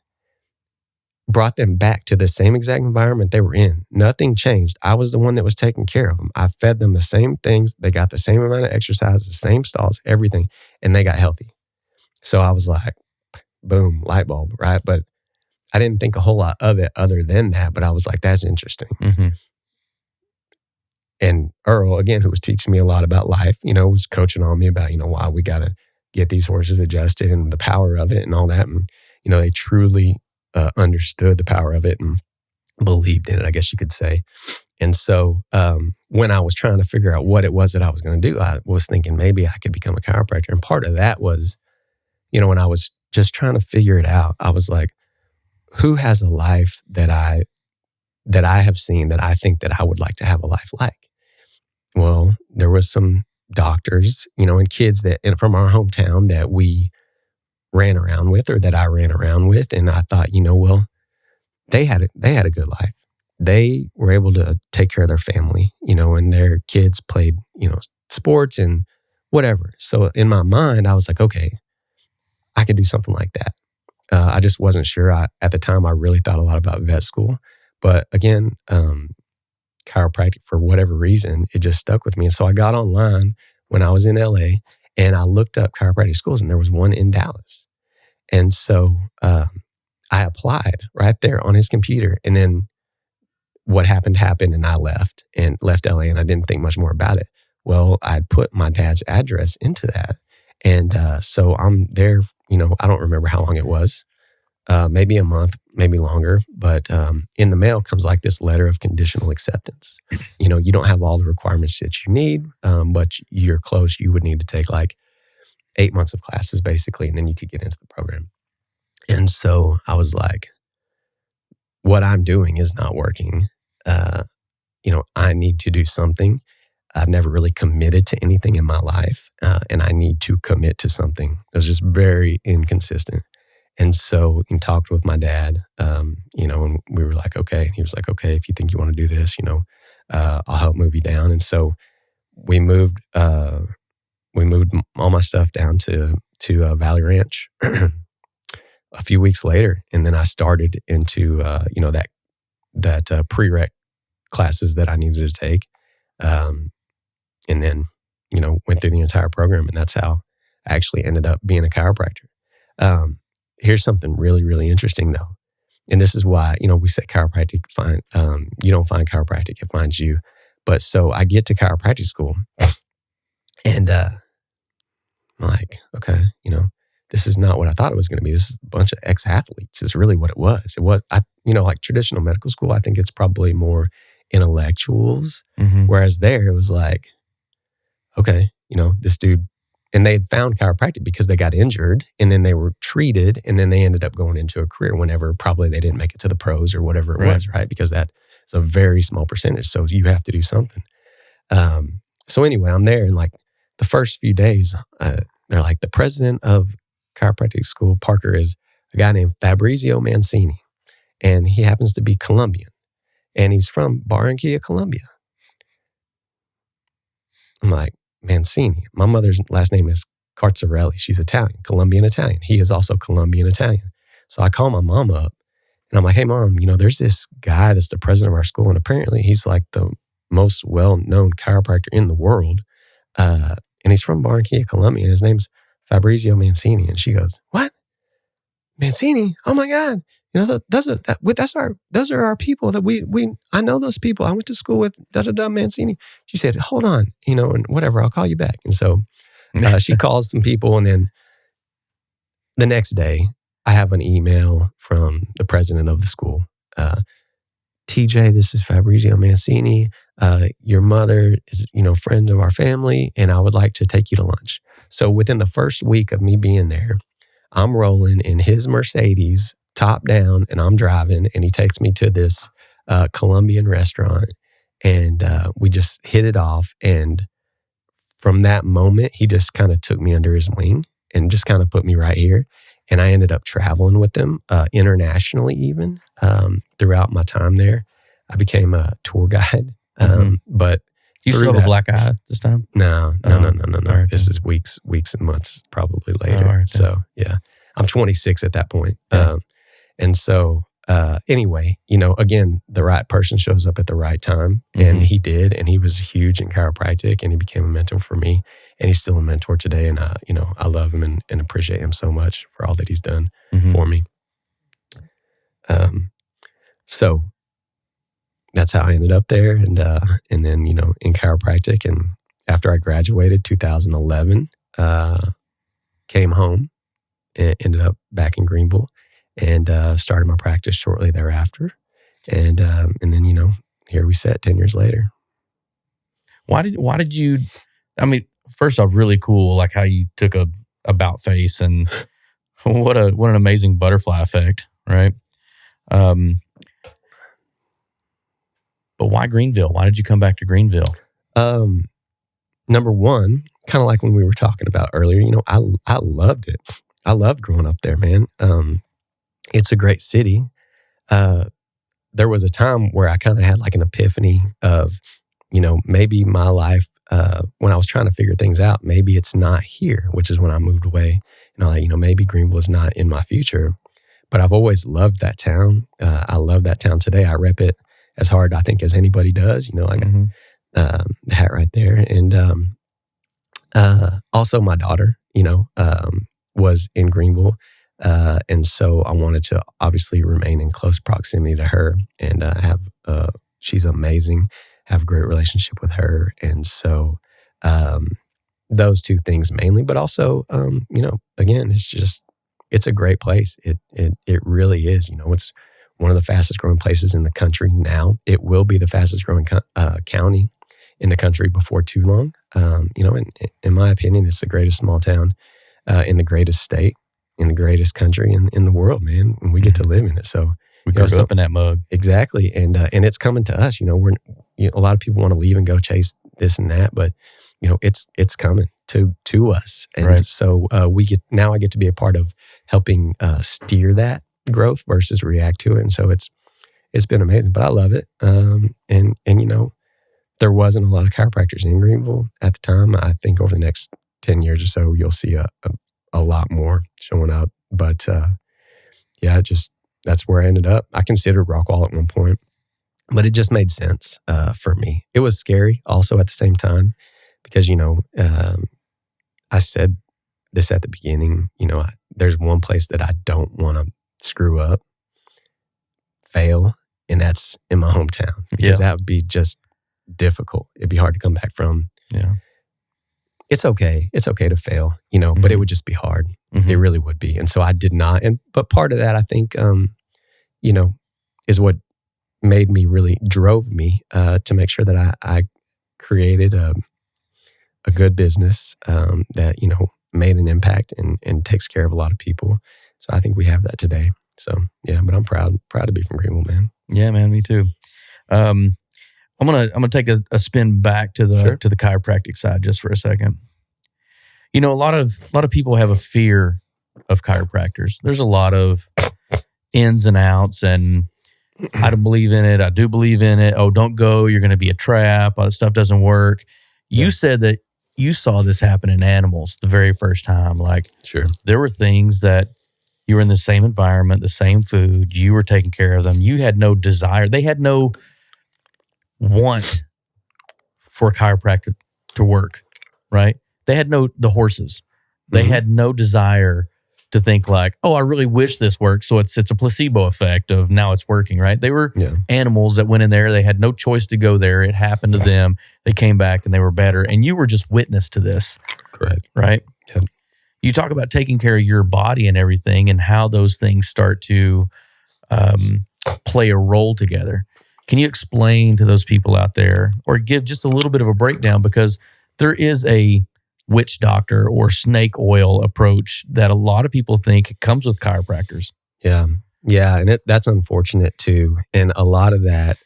brought them back to the same exact environment they were in. Nothing changed. I was the one that was taking care of them. I fed them the same things. They got the same amount of exercise, the same stalls, everything, and they got healthy. So I was like, boom, light bulb, right? But I didn't think a whole lot of it other than that, but I was like, that's interesting. And Earl, again, who was teaching me a lot about life, was coaching on me about, why we got to get these horses adjusted and the power of it and all that. And, they truly understood the power of it and believed in it, I guess you could say. And so when I was trying to figure out what it was that I was going to do, I was thinking maybe I could become a chiropractor. And part of that was, when I was just trying to figure it out, I was like, who has a life that I have seen that I think that I would like to have a life like? Well, there was some doctors, and kids from our hometown that we ran around with, or that I ran around with. And I thought, well, they had a good life. They were able to take care of their family, and their kids played, sports and whatever. So in my mind, I was like, okay, I could do something like that. I just wasn't sure. At the time, I really thought a lot about vet school. But again, chiropractic, for whatever reason, it just stuck with me. And so I got online when I was in LA and I looked up chiropractic schools, and there was one in Dallas. And so I applied right there on his computer. And then what happened, and I left LA, and I didn't think much more about it. Well, I'd put my dad's address into that. And so I'm there, I don't remember how long it was, maybe a month, maybe longer. But in the mail comes like this letter of conditional acceptance. You don't have all the requirements that you need, but you're close. You would need to take like 8 months of classes basically, and then you could get into the program. And so I was like, what I'm doing is not working. I need to do something. I've never really committed to anything in my life, and I need to commit to something. It was just very inconsistent. And so I talked with my dad, and we were like, okay. And he was like, okay, if you think you want to do this, I'll help move you down. And so we moved we moved all my stuff down to Valley Ranch a few weeks later. And then I started into, that prereq classes that I needed to take. And then, went through the entire program. And that's how I actually ended up being a chiropractor. Here's something really, really interesting though. And this is why, we say chiropractic, you don't find chiropractic, it finds you. But so I get to chiropractic school and I'm like, okay, this is not what I thought it was going to be. This is a bunch of ex-athletes is really what it was. It was, like traditional medical school, I think it's probably more intellectuals. Mm-hmm. Whereas there it was like, okay, this dude, and they had found chiropractic because they got injured and then they were treated and then they ended up going into a career whenever probably they didn't make it to the pros or whatever it was, right? Because that is a very small percentage. So you have to do something. So anyway, I'm there and like the first few days, they're like, the president of chiropractic school, Parker, is a guy named Fabrizio Mancini. And he happens to be Colombian. And he's from Barranquilla, Colombia. I'm like, Mancini. My mother's last name is Carcerelli. She's Italian, Colombian Italian. He is also Colombian Italian. So I call my mom up and I'm like, hey mom, there's this guy that's the president of our school. And apparently he's like the most well-known chiropractor in the world. And he's from Barranquilla, Colombia. And his name's Fabrizio Mancini. And she goes, what? Mancini? Oh my God. Those are our people that I know those people. I went to school with Mancini. She said, hold on, and whatever, I'll call you back. And so she calls some people. And then the next day I have an email from the president of the school. TJ, this is Fabrizio Mancini. Your mother is, friend of our family, and I would like to take you to lunch. So within the first week of me being there, I'm rolling in his Mercedes, top down, and I'm driving, and he takes me to this Colombian restaurant, and we just hit it off. And from that moment, he just kind of took me under his wing and just kind of put me right here. And I ended up traveling with them internationally even throughout my time there. I became a tour guide. But you still have a black eye this time? No. Right. This is weeks and months probably later. Right. So yeah, I'm 26 at that point. Yeah. And so anyway, again, the right person shows up at the right time. And he did. And he was huge in chiropractic and he became a mentor for me. And he's still a mentor today. And, I love him and appreciate him so much for all that he's done for me. So that's how I ended up there. And then, in chiropractic. And after I graduated 2011, came home and ended up back in Greenville and started my practice shortly thereafter. And then, here we sit 10 years later. Why did you, first off, really cool, like how you took a about face and what an amazing butterfly effect, right? But why Greenville? Why did you come back to Greenville? Number one, kind of like when we were talking about earlier, I loved it. I loved growing up there, man. It's a great city. There was a time where I kind of had like an epiphany of, maybe my life, when I was trying to figure things out, maybe it's not here, which is when I moved away. And I'm like, maybe Greenville is not in my future. But I've always loved that town. I love that town today. I rep it as hard, I think, as anybody does. I got the hat right there. And also my daughter, was in Greenville. And so I wanted to obviously remain in close proximity to her and she's amazing, have a great relationship with her. And so those two things mainly, but also, again, it's a great place. It really is. It's one of the fastest growing places in the country now. It will be the fastest growing county in the country before too long. In my opinion, it's the greatest small town in the greatest state, in the greatest country in the world, man. And we get to live in it. So we grew up in that mug. Exactly. And it's coming to us. We're a lot of people want to leave and go chase this and that, but it's coming to us. And right. So I get to be a part of helping steer that growth versus react to it. And so it's been amazing, but I love it. And there wasn't a lot of chiropractors in Greenville at the time. I think over the next 10 years or so, you'll see a lot more showing up. But yeah, that's where I ended up. I considered Rockwall at one point, but it just made sense for me. It was scary also at the same time because, I said this at the beginning, there's one place that I don't want to screw up, fail, and that's in my hometown because that would be just difficult. It'd be hard to come back from. Yeah. It's okay. It's okay to fail, but it would just be hard. It really would be. And so I did not. But part of that, I think, is what drove me to make sure that I created a good business that, made an impact and takes care of a lot of people. So I think we have that today. So yeah, but I'm proud to be from Greenville, man. Yeah, man, me too. I'm gonna take a spin back to the to the chiropractic side just for a second. A lot of people have a fear of chiropractors. There's a lot of ins and outs, and I don't believe in it. I do believe in it. Oh, don't go. You're going to be a trap. All that stuff doesn't work. You said that you saw this happen in animals the very first time. Like, there were things that you were in the same environment, the same food. You were taking care of them. You had no desire. They had no want for a chiropractor to work, right? They had the horses. They had no desire to think like, oh, I really wish this worked. So it's a placebo effect of now it's working, right? They were animals that went in there. They had no choice to go there. It happened to them. They came back and they were better. And you were just witness to this. Correct. Right? Yep. You talk about taking care of your body and everything and how those things start to play a role together. Can you explain to those people out there or give just a little bit of a breakdown? Because there is a witch doctor or snake oil approach that a lot of people think comes with chiropractors. Yeah. And that's unfortunate too. And a lot of that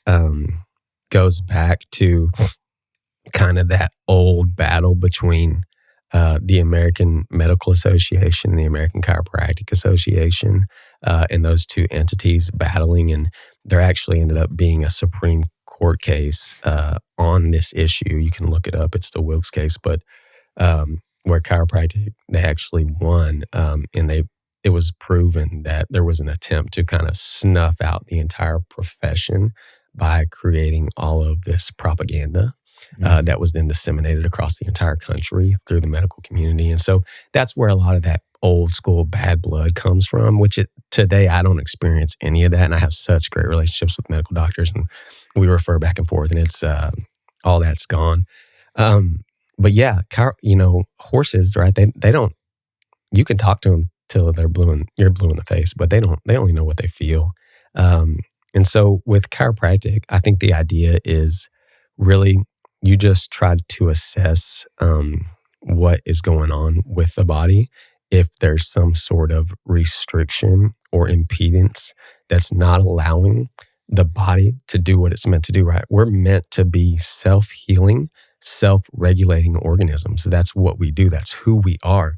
goes back to kind of that old battle between the American Medical Association and the American Chiropractic Association and those two entities battling. And there actually ended up being a Supreme Court case on this issue. You can look it up. It's the Wilkes case, but where chiropractic, they actually won, and it was proven that there was an attempt to kind of snuff out the entire profession by creating all of this propaganda that was then disseminated across the entire country through the medical community. And so that's where a lot of that old school bad blood comes from, which today I don't experience any of that. And I have such great relationships with medical doctors and we refer back and forth and it's all that's gone. But yeah, horses, right? They don't, you can talk to them till you're blue in the face, but they only know what they feel. And so with chiropractic, I think the idea is really you just try to assess what is going on with the body. If there's some sort of restriction or impedance that's not allowing the body to do what it's meant to do, right? We're meant to be self-healing, self-regulating organisms. That's what we do. That's who we are.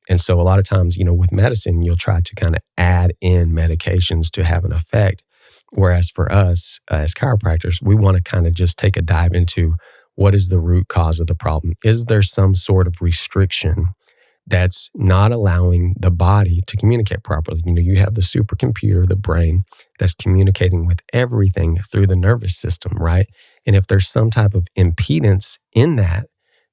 And so a lot of times, with medicine, you'll try to kind of add in medications to have an effect. Whereas for us as chiropractors, we want to kind of just take a dive into what is the root cause of the problem. Is there some sort of restriction that's not allowing the body to communicate properly? You have the supercomputer, the brain, that's communicating with everything through the nervous system, right? And if there's some type of impedance in that,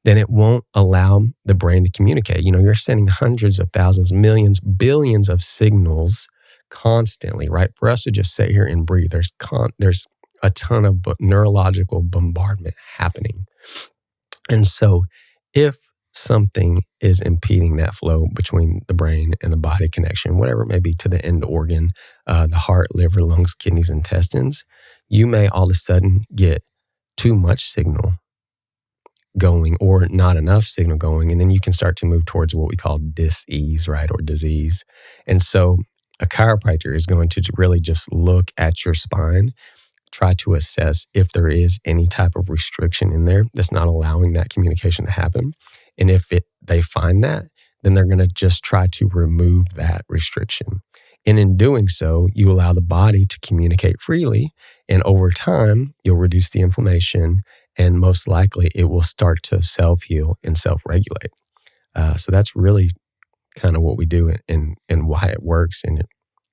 then it won't allow the brain to communicate. You're sending hundreds of thousands, millions, billions of signals constantly, right? For us to just sit here and breathe, there's a ton of neurological bombardment happening. And so if something is impeding that flow between the brain and the body connection, whatever it may be, to the end organ, the heart, liver, lungs, kidneys, intestines, you may all of a sudden get too much signal going or not enough signal going. And then you can start to move towards what we call dis-ease, right? Or disease. And so a chiropractor is going to really just look at your spine, try to assess if there is any type of restriction in there that's not allowing that communication to happen. And if they find that, then they're going to just try to remove that restriction. And in doing so, you allow the body to communicate freely. And over time, you'll reduce the inflammation and most likely it will start to self-heal and self-regulate. So that's really kind of what we do and why it works and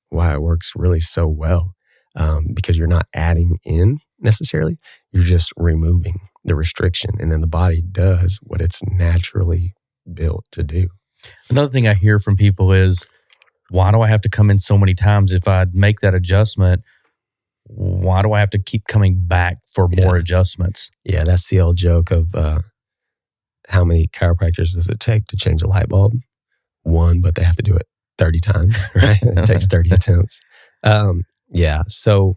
why it works really so well. Because you're not adding in necessarily, you're just removing the restriction. And then the body does what it's naturally built to do. Another thing I hear from people is, why do I have to come in so many times? If I make that adjustment, why do I have to keep coming back for more adjustments? Yeah, that's the old joke of how many chiropractors does it take to change a light bulb? One, but they have to do it 30 times, right? It takes 30 attempts. So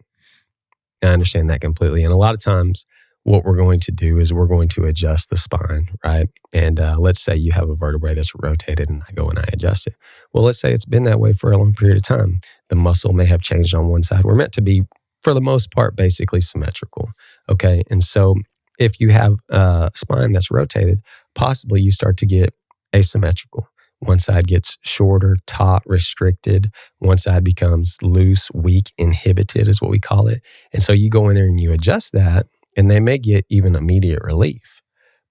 I understand that completely. And a lot of times what we're going to do is we're going to adjust the spine, right? And let's say you have a vertebrae that's rotated and I go and I adjust it. Well, let's say it's been that way for a long period of time. The muscle may have changed on one side. We're meant to be, for the most part, basically symmetrical, okay? And so if you have a spine that's rotated, possibly you start to get asymmetrical. One side gets shorter, taut, restricted. One side becomes loose, weak, inhibited is what we call it. And so you go in there and you adjust that, and they may get even immediate relief.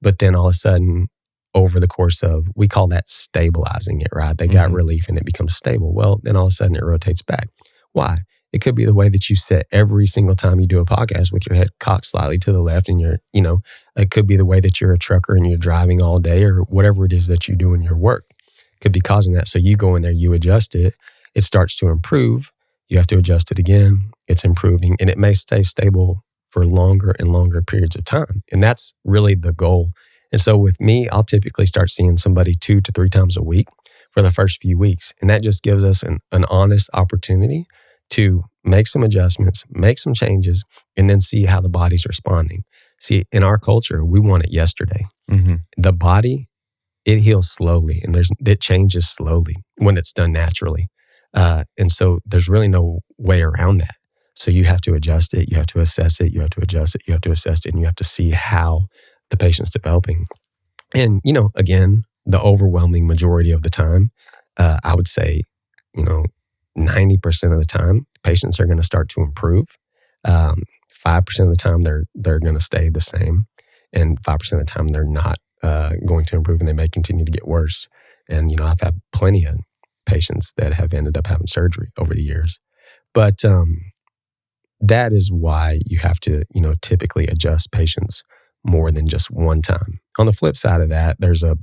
But then all of a sudden, over the course of, we call that stabilizing it, right? They got relief and it becomes stable. Well, then all of a sudden it rotates back. Why? It could be the way that you sit every single time you do a podcast with your head cocked slightly to the left, and it could be the way that you're a trucker and you're driving all day, or whatever it is that you do in your work could be causing that. So you go in there, you adjust it, it starts to improve. You have to adjust it again. It's improving, and it may stay stable for longer and longer periods of time. And that's really the goal. And so with me, I'll typically start seeing somebody 2 to 3 times a week for the first few weeks. And that just gives us an honest opportunity to make some adjustments, make some changes, and then see how the body's responding. See, in our culture, we want it yesterday. The body, it heals slowly, and it changes slowly when it's done naturally. And so there's really no way around that. So you have to adjust it, you have to assess it, you have to adjust it, you have to assess it, and you have to see how the patient's developing. And, again, the overwhelming majority of the time, I would say, 90% of the time, patients are going to start to improve. 5% of the time, they're going to stay the same. And 5% of the time, they're not going to improve, and they may continue to get worse. And, I've had plenty of patients that have ended up having surgery over the years. But that is why you have to, typically adjust patients more than just one time. On the flip side of that, there's a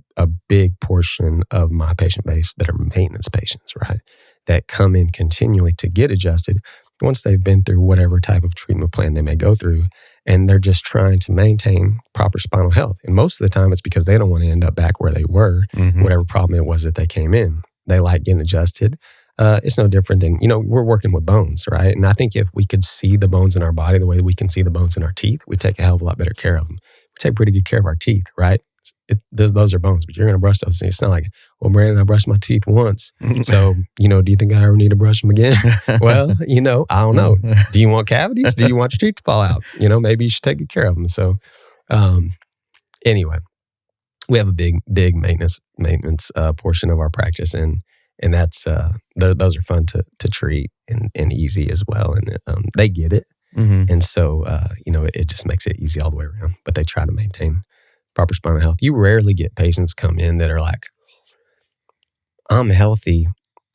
big portion of my patient base that are maintenance patients, right? That come in continually to get adjusted once they've been through whatever type of treatment plan they may go through, and they're just trying to maintain proper spinal health. And most of the time it's because they don't want to end up back where they were, whatever problem it was that they came in. They like getting adjusted. It's no different than, we're working with bones, right? And I think if we could see the bones in our body the way that we can see the bones in our teeth, we'd take a hell of a lot better care of them. We take pretty good care of our teeth, right? Those are bones, but you're going to brush those things. It's not like, well, Brandon, I brushed my teeth once. So, do you think I ever need to brush them again? Well, I don't know. Do you want cavities? Do you want your teeth to fall out? Maybe you should take good care of them. So, anyway, we have a big maintenance portion of our practice, and that's those are fun to treat and easy as well, and they get it, and so it just makes it easy all the way around. But they try to maintain proper spinal health. You rarely get patients come in that are like, I'm healthy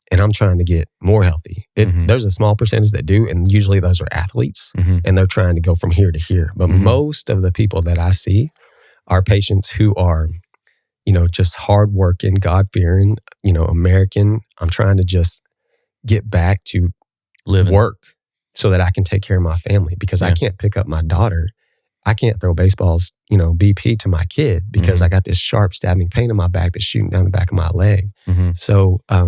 and I'm trying to get more healthy. There's a small percentage that do, and usually those are athletes, and they're trying to go from here to here. But most of the people that I see are patients who are, just hardworking, God-fearing, American. I'm trying to just get back to work so that I can take care of my family, because I can't pick up my daughter. I can't throw baseballs, BP to my kid because I got this sharp stabbing pain in my back that's shooting down the back of my leg. So, I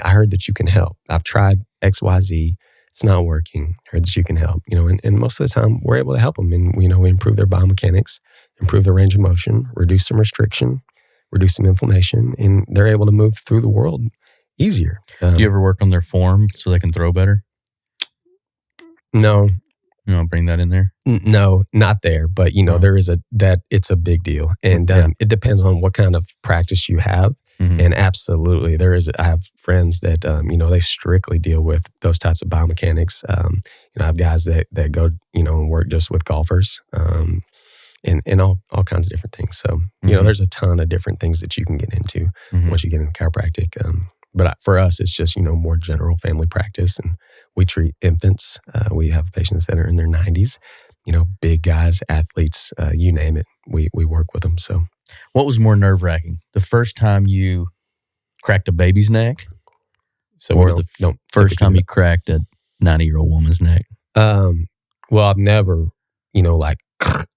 heard that you can help. I've tried XYZ. It's not working. I heard that you can help, and most of the time we're able to help them, and we improve their biomechanics, improve their range of motion, reduce some restriction, reduce some inflammation, and they're able to move through the world easier. Do you ever work on their form so they can throw better? No. You want to bring that in there? No, not there. But, there is it's a big deal. And it depends on what kind of practice you have. And absolutely, I have friends that, they strictly deal with those types of biomechanics. I have guys that go, and work just with golfers. and all kinds of different things. So, you know, there's a ton of different things that you can get into once you get into chiropractic. But for us, it's just, you know, more general family practice, and we treat infants. We have patients that are in their 90s, you know, big guys, athletes, you name it. We work with them. So, what was more nerve-wracking? The first time you cracked a baby's neck, so or the first time you cracked a 90-year-old woman's neck? Well, I've never, you know, like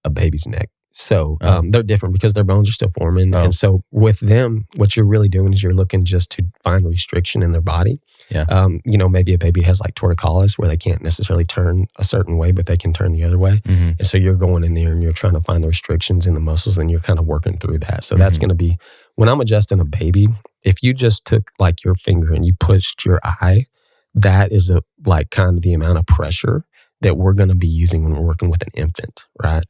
a baby's neck. So they're different because their bones are still forming. And so with them, what you're really doing is you're looking just to find restriction in their body. Yeah. You know, maybe a baby has like torticollis where they can't necessarily turn a certain way, but they can turn the other way. And so you're going in there and you're trying to find the restrictions in the muscles, and you're kind of working through that. So that's going to be, when I'm adjusting a baby, if you just took like your finger and you pushed your eye, that is like kind of the amount of pressure that we're going to be using when we're working with an infant, right?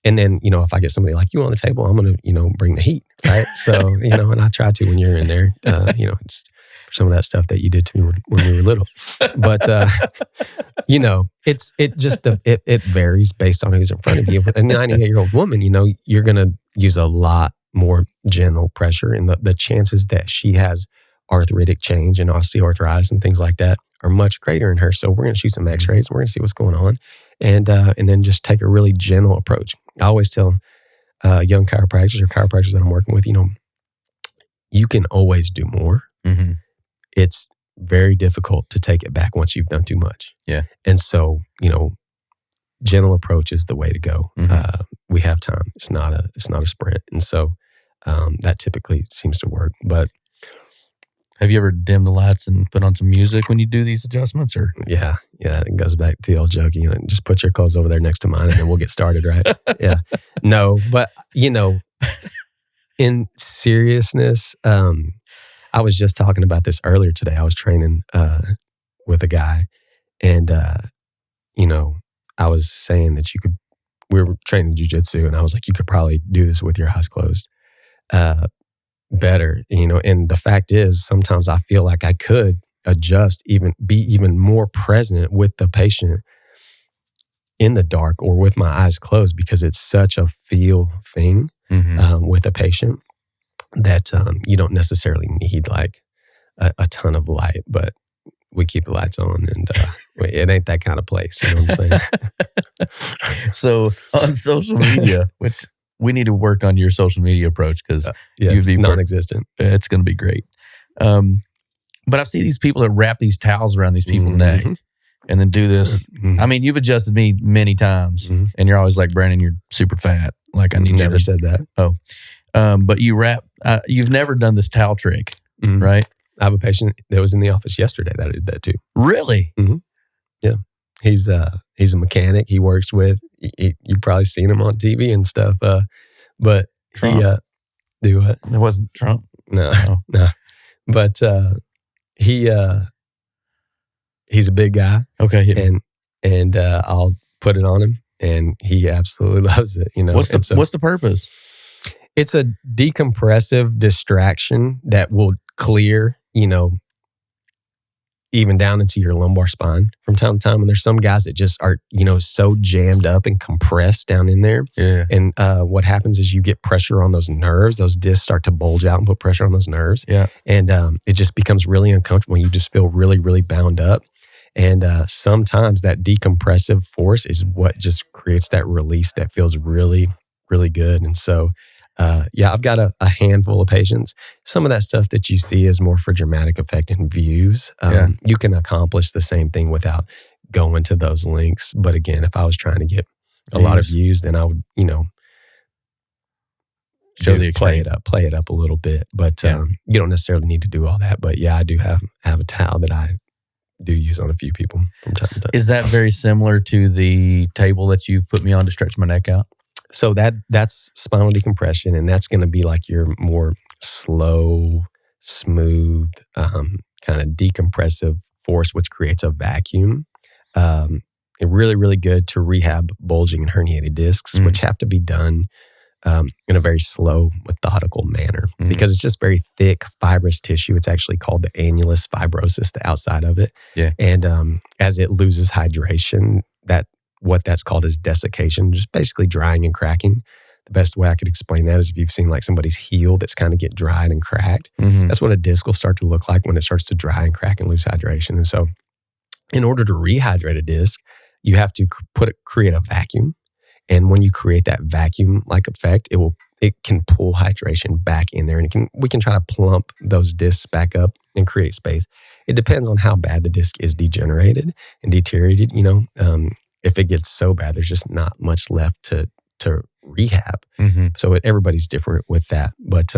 And then, you know, if I get somebody like you on the table, I'm going to, you know, bring the heat, right? So, you know, and I try to when you're in there, you know, just for some of that stuff that you did to me when we were little. But, you know, it varies based on who's in front of you. With a 98-year-old woman, you know, you're going to use a lot more gentle pressure, and the chances that she has arthritic change and osteoarthritis and things like that are much greater in her. So we're going to shoot some x-rays and we're going to see what's going on, and then just take a really gentle approach. I always tell young chiropractors or chiropractors that I'm working with, you know, you can always do more. It's very difficult to take it back once you've done too much. Yeah. And so, you know, gentle approach is the way to go. We have time. It's not a sprint. And so that typically seems to work. But have you ever dimmed the lights and put on some music when you do these adjustments? Or yeah, it goes back to the old joke. You know, just put your clothes over there next to mine, and then we'll get started, right? Yeah, no, but you know, in seriousness, I was just talking about this earlier today. I was training with a guy, and you know, I was saying that we were training jiu-jitsu, and I was like, you could probably do this with your eyes closed. Better, you know, and the fact is sometimes I feel like I could adjust, be even more present with the patient in the dark or with my eyes closed, because it's such a feel thing with a patient that you don't necessarily need like a ton of light, but we keep the lights on, and it ain't that kind of place, you know what I'm saying? So on social media, which we need to work on your social media approach, because you'd be non-existent. It's going to be great. But I see these people that wrap these towels around these people's neck and then do this. I mean, you've adjusted me many times, and you're always like, Brandon, you're super fat. Like, I need you to. Never said that. Oh. But you wrap, you've never done this towel trick, right? I have a patient that was in the office yesterday that did that too. Really? Yeah. He's a mechanic. He works with, you've probably seen him on TV and stuff. But Trump. he, do what? It wasn't Trump. No. But he's a big guy. Okay. And I'll put it on him, and he absolutely loves it. You know, what's the purpose? It's a decompressive distraction that will clear, you know, even down into your lumbar spine from time to time. And there's some guys that just are, you know, so jammed up and compressed down in there. Yeah. And what happens is you get pressure on those nerves. Those discs start to bulge out and put pressure on those nerves. Yeah. And it just becomes really uncomfortable. You just feel really, really bound up. And sometimes that decompressive force is what just creates that release that feels really, really good. And so, I've got a handful of patients. Some of that stuff that you see is more for dramatic effect and views. You can accomplish the same thing without going to those links. But again, if I was trying to get a lot of views, then I would, you know, play it up a little bit. But you don't necessarily need to do all that. But I do have a towel that I do use on a few people from time to time. Is that very similar to the table that you've put me on to stretch my neck out? So that's spinal decompression, and that's going to be like your more slow, smooth, kind of decompressive force, which creates a vacuum. Really, really good to rehab bulging and herniated discs, which have to be done in a very slow, methodical manner because it's just very thick, fibrous tissue. It's actually called the annulus fibrosus, the outside of it. Yeah. And as it loses hydration, that what that's called is desiccation, just basically drying and cracking. The best way I could explain that is if you've seen like somebody's heel that's kind of get dried and cracked. That's what a disc will start to look like when it starts to dry and crack and lose hydration. And so in order to rehydrate a disc, you have to create a vacuum. And when you create that vacuum-like effect, it can pull hydration back in there, and we can try to plump those discs back up and create space. It depends on how bad the disc is degenerated and deteriorated. If it gets so bad, there's just not much left to rehab. So everybody's different with that, but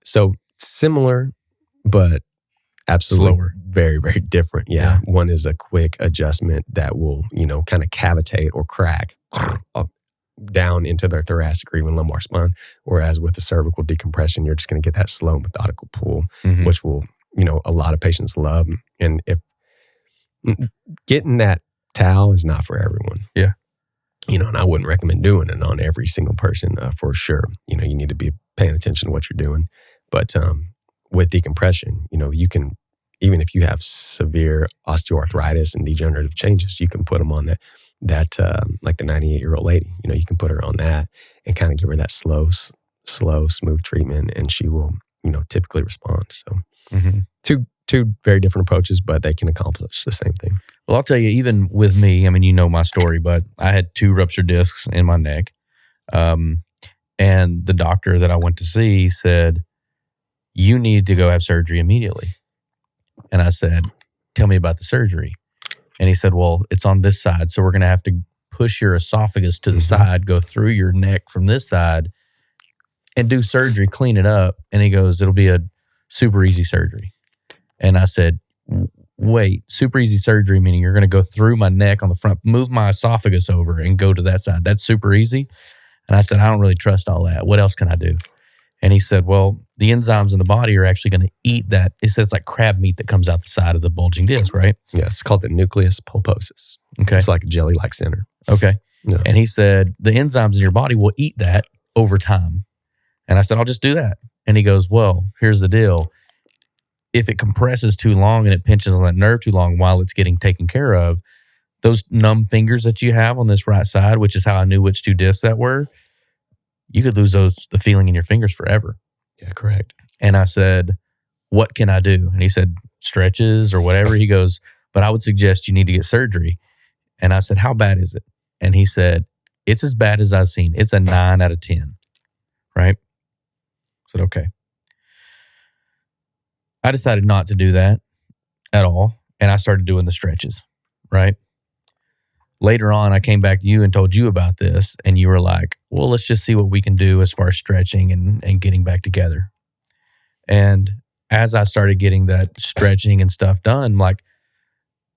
so similar, but absolutely slower. Very, very different. Yeah. One is a quick adjustment that will, kind of cavitate or crack down into their thoracic or even lumbar spine. Whereas with the cervical decompression, you're just going to get that slow, methodical pull, which will, a lot of patients love. And if getting that towel is not for everyone. Yeah. And I wouldn't recommend doing it on every single person for sure. You need to be paying attention to what you're doing. But with decompression, you can, even if you have severe osteoarthritis and degenerative changes, you can put them on that like the 98-year-old lady, you can put her on that and kind of give her that slow, smooth treatment, and she will, typically respond. So two very different approaches, but they can accomplish the same thing. Well, I'll tell you, even with me, I mean, you know my story, but I had 2 ruptured discs in my neck. And the doctor that I went to see said, you need to go have surgery immediately. And I said, tell me about the surgery. And he said, well, it's on this side. So we're going to have to push your esophagus to the side, go through your neck from this side and do surgery, clean it up. And he goes, it'll be a super easy surgery. And I said, wait, super easy surgery, meaning you're going to go through my neck on the front, move my esophagus over and go to that side. That's super easy. And I said, I don't really trust all that. What else can I do? And he said, well, the enzymes in the body are actually going to eat that. It says like crab meat that comes out the side of the bulging disc, right? Yeah, it's called the nucleus pulposus. Okay. It's like a jelly-like center. Okay. Yeah. And he said, the enzymes in your body will eat that over time. And I said, I'll just do that. And he goes, well, here's the deal. If it compresses too long and it pinches on that nerve too long while it's getting taken care of, those numb fingers that you have on this right side, which is how I knew which 2 discs that were, you could lose the feeling in your fingers forever. Yeah, correct. And I said, what can I do? And he said, stretches or whatever. He goes, but I would suggest you need to get surgery. And I said, how bad is it? And he said, it's as bad as I've seen. It's a 9 out of 10. Right? I said, okay. I decided not to do that at all. And I started doing the stretches. Right? Later on, I came back to you and told you about this, and you were like, well, let's just see what we can do as far as stretching and getting back together. And as I started getting that stretching and stuff done, like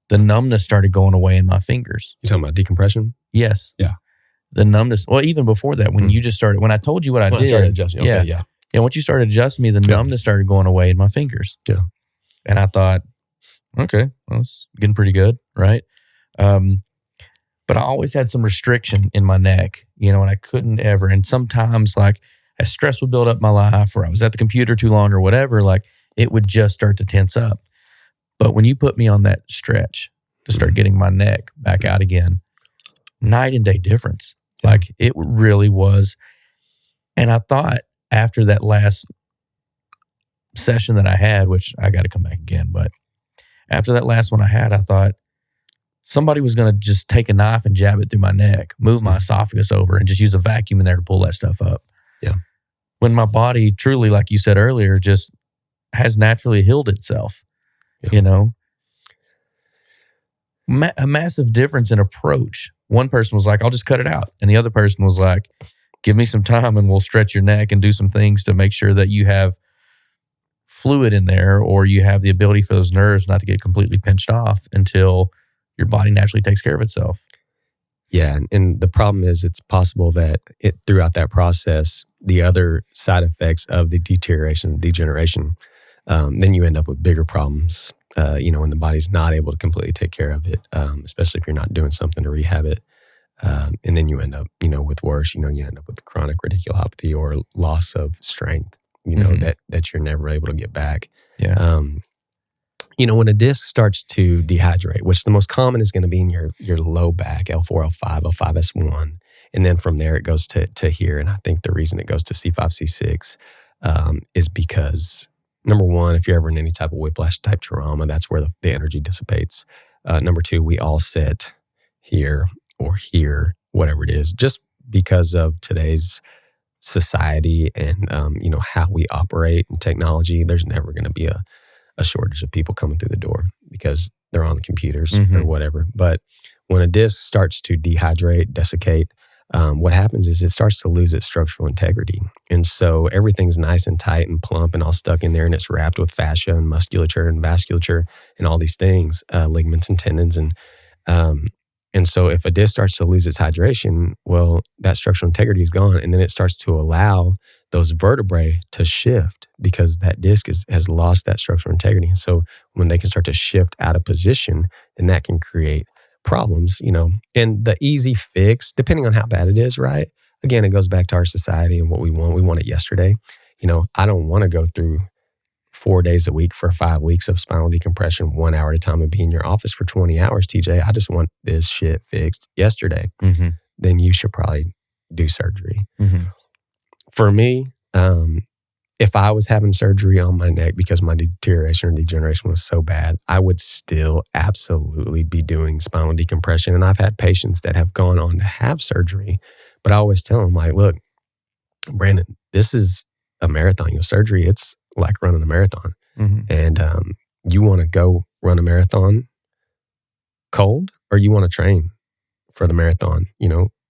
the numbness started going away in my fingers. You talking about decompression? Yes. Yeah. The numbness, well, even before that, when you just started, when I told you what I did. I started adjusting. Okay, yeah. Yeah, once you started adjusting me, the numbness started going away in my fingers. Yeah. And I thought, okay, well, it's getting pretty good, right? But I always had some restriction in my neck, and I couldn't ever. And sometimes, like, as stress would build up my life, or I was at the computer too long or whatever, like, it would just start to tense up. But when you put me on that stretch to start getting my neck back out again, night and day difference. Yeah. Like, it really was. And I thought after that last session that I had, which I got to come back again, but after that last one I had, I thought, somebody was going to just take a knife and jab it through my neck, move my esophagus over, and just use a vacuum in there to pull that stuff up. Yeah. When my body truly, like you said earlier, just has naturally healed itself, a massive difference in approach. One person was like, I'll just cut it out. And the other person was like, give me some time and we'll stretch your neck and do some things to make sure that you have fluid in there, or you have the ability for those nerves not to get completely pinched off until your body naturally takes care of itself. Yeah, and the problem is it's possible that throughout that process, the other side effects of the deterioration, degeneration, then you end up with bigger problems, when the body's not able to completely take care of it, especially if you're not doing something to rehab it. And then you end up, with worse, you end up with chronic radiculopathy or loss of strength, that you're never able to get back. Yeah. when a disc starts to dehydrate, which the most common is going to be in your low back, L4, L5, L5S1. And then from there, it goes to here. And I think the reason it goes to C5, C6 is because, number one, if you're ever in any type of whiplash type trauma, that's where the energy dissipates. Number two, we all sit here or here, whatever it is, just because of today's society and, how we operate and technology. There's never going to be a shortage of people coming through the door because they're on the computers or whatever. But when a disc starts to dehydrate, desiccate, what happens is it starts to lose its structural integrity. And so everything's nice and tight and plump and all stuck in there, and it's wrapped with fascia and musculature and vasculature and all these things, ligaments and tendons. And so if a disc starts to lose its hydration, well, that structural integrity is gone. And then it starts to allow those vertebrae to shift because that disc has lost that structural integrity. And so when they can start to shift out of position, then that can create problems, And the easy fix, depending on how bad it is, right? Again, it goes back to our society and what we want. We want it yesterday. I don't want to go through 4 days a week for 5 weeks of spinal decompression, 1 hour at a time, and be in your office for 20 hours, TJ. I just want this shit fixed yesterday. Then you should probably do surgery. For me, if I was having surgery on my neck because my deterioration or degeneration was so bad, I would still absolutely be doing spinal decompression. And I've had patients that have gone on to have surgery, but I always tell them, like, look, Brandon, this is a marathon. Your surgery, it's like running a marathon. And you want to go run a marathon cold, or you want to train for the marathon?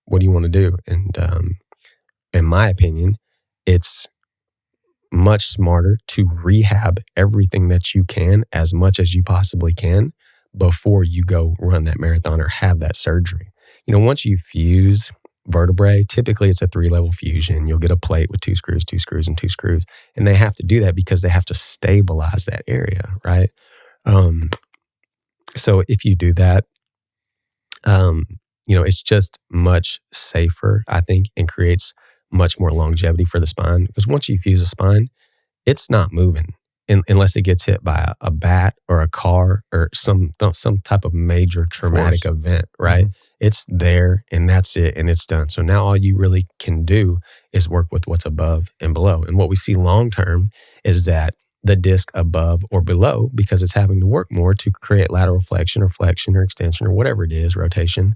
What do you want to do? And in my opinion, it's much smarter to rehab everything that you can as much as you possibly can before you go run that marathon or have that surgery. Once you fuse vertebrae, typically it's a 3-level fusion. You'll get a plate with 2 screws, 2 screws, and 2 screws. And they have to do that because they have to stabilize that area, right? So if you do that, it's just much safer, I think, and creates much more longevity for the spine. Because once you fuse a spine, it's not moving unless it gets hit by a bat or a car or some type of major traumatic event, right? It's there and that's it and it's done. So now all you really can do is work with what's above and below. And what we see long term is that the disc above or below, because it's having to work more to create lateral flexion or extension or whatever it is, rotation,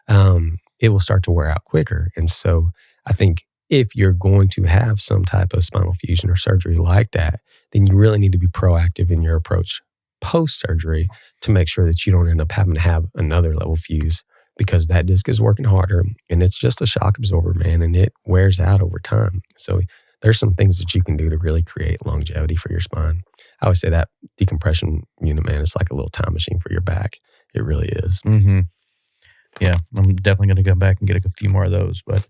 it will start to wear out quicker. And so I think if you're going to have some type of spinal fusion or surgery like that, then you really need to be proactive in your approach post-surgery to make sure that you don't end up having to have another level fuse, because that disc is working harder and it's just a shock absorber, man, and it wears out over time. So there's some things that you can do to really create longevity for your spine. I always say that decompression unit, man, it's like a little time machine for your back. It really is. Yeah, I'm definitely going to go back and get a few more of those. But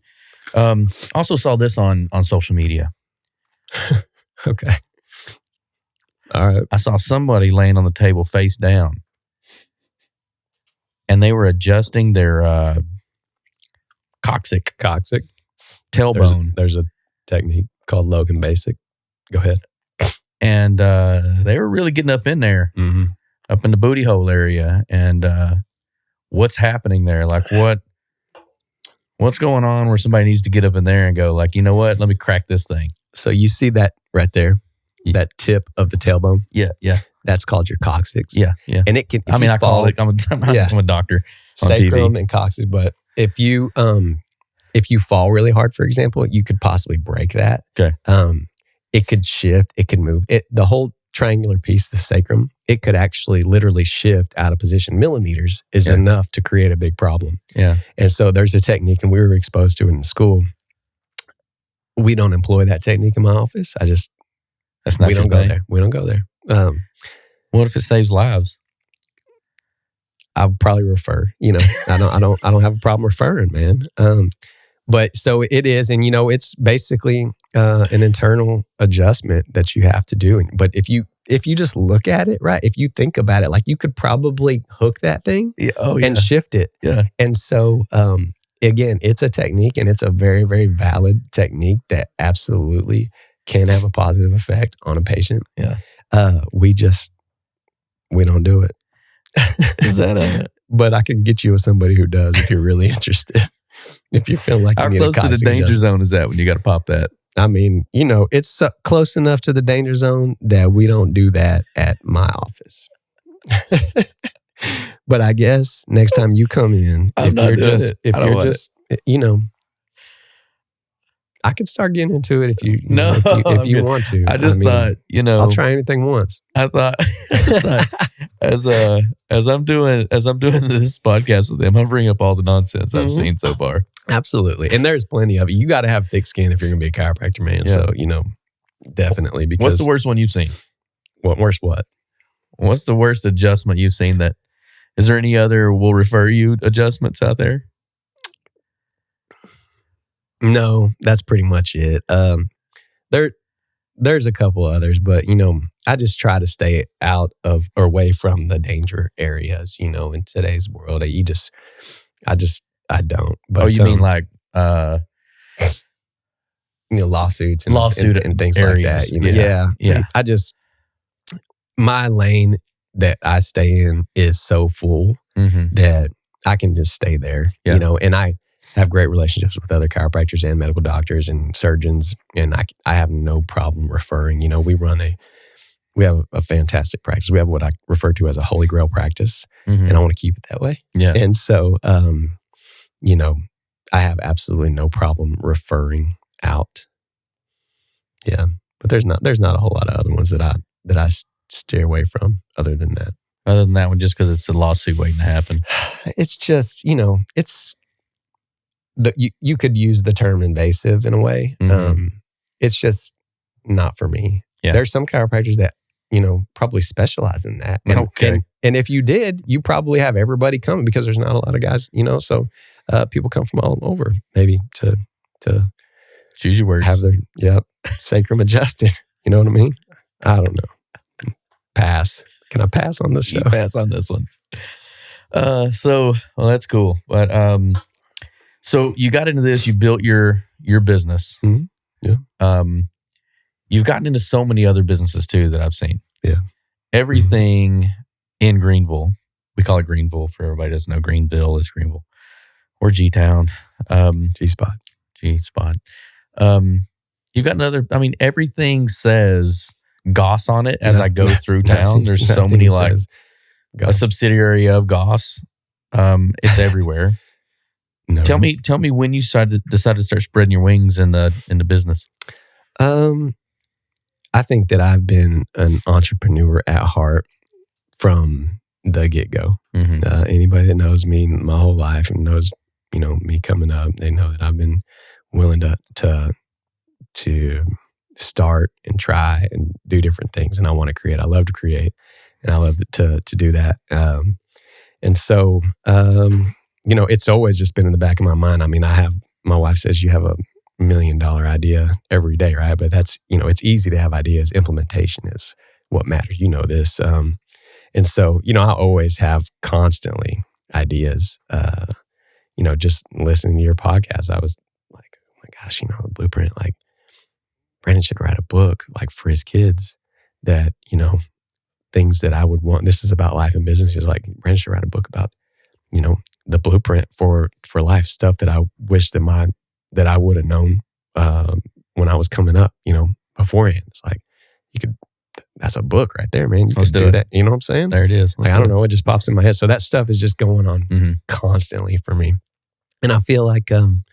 also saw this on social media. Okay. All right. I saw somebody laying on the table face down, and they were adjusting their coccyx tailbone. There's a technique called Logan Basic. Go ahead. And they were really getting up in there, up in the booty hole area. And what's happening there? Like what's going on where somebody needs to get up in there and go, like, you know what? Let me crack this thing. So you see that right there, that tip of the tailbone? Yeah. That's called your coccyx. Yeah. And it can. I call it. I'm a doctor on sacrum TV. And coccyx. But if you fall really hard, for example, you could possibly break that. Okay. It could shift. It could move. The whole triangular piece, the sacrum, it could actually literally shift out of position. Millimeters is enough to create a big problem. Yeah. And so there's a technique, and we were exposed to it in school. We don't employ that technique in my office. We don't go there. We don't go there. What if it saves lives? I'll probably refer. I don't have a problem referring, man. But so it is, and it's basically an internal adjustment that you have to do. But if you just look at it, right, if you think about it, like you could probably hook that thing and shift it. Yeah. And so again, it's a technique, and it's a very, very valid technique that absolutely can have a positive effect on a patient. Yeah. We just we don't do it. Is that But I can get you with somebody who does if you're really interested. If you feel like you how need close a to the costume danger adjustment. zone is that when you got to pop that? I mean, it's close enough to the danger zone that we don't do that at my office. But I guess next time you come in, I'm not doing it. I don't want it. I could start getting into it if you good. want to. I just thought, I'll try anything once. I thought as I'm doing this podcast with him, I'm bringing up all the nonsense I've seen so far. Absolutely. And there's plenty of it. You got to have thick skin if you're going to be a chiropractor, man. Yeah. So, definitely. Because What's the worst one you've seen? Worst what? What's the worst adjustment you've seen is there any other we'll refer you adjustments out there? No, that's pretty much it. There's a couple others, but I just try to stay out of or away from the danger areas. In today's world, I don't. But, you mean like lawsuits and things areas. like that. Yeah. My lane that I stay in is so full that I can just stay there. Yeah. And I have great relationships with other chiropractors and medical doctors and surgeons, and I have no problem referring. We have a fantastic practice. We have what I refer to as a holy grail practice, and I want to keep it that way. Yeah. And so, I have absolutely no problem referring out. Yeah, but there's not a whole lot of other ones that I steer away from. Other than that, one, just because it's a lawsuit waiting to happen. It's just it's. You could use the term invasive in a way. It's just not for me. Yeah. There's some chiropractors that, probably specialize in that. And if you did, you probably have everybody coming because there's not a lot of guys, so people come from all over maybe to choose your words. Have their sacrum adjusted. You know what I mean? I don't know. Pass. Can I pass on this show? You pass on this one. Well, that's cool. But so you got into this, you built your business. Mm-hmm. Yeah. You've gotten into so many other businesses too that I've seen. Yeah. Everything in Greenville, we call it Greenville for everybody who doesn't know. Greenville is Greenville or G-Town. G-Spot. G-Spot. You've got another, everything says Goss on it as I go through town. There's so many like a subsidiary of Goss. It's everywhere. No. Tell me when you decided to start spreading your wings in the business. I think that I've been an entrepreneur at heart from the get-go. Anybody that knows me my whole life and knows, me coming up, they know that I've been willing to start and try and do different things. And I want to create. I love to create, and I love to do that. And so, it's always just been in the back of my mind. My wife says you have $1 million idea every day, right? But that's, it's easy to have ideas. Implementation is what matters. This. And so, I always have constantly ideas. Just listening to your podcast, I was like, oh my gosh, the Blueprint, like Brandon should write a book like for his kids that, things that I would want. This is about life and business. It's like Brandon should write a book about, the blueprint for life, stuff that I wish that I would have known when I was coming up, beforehand. It's like that's a book right there, man. You Let's do that. You know what I'm saying? There it is. I don't know. It just pops in my head. So that stuff is just going on constantly for me. And I feel like, I'm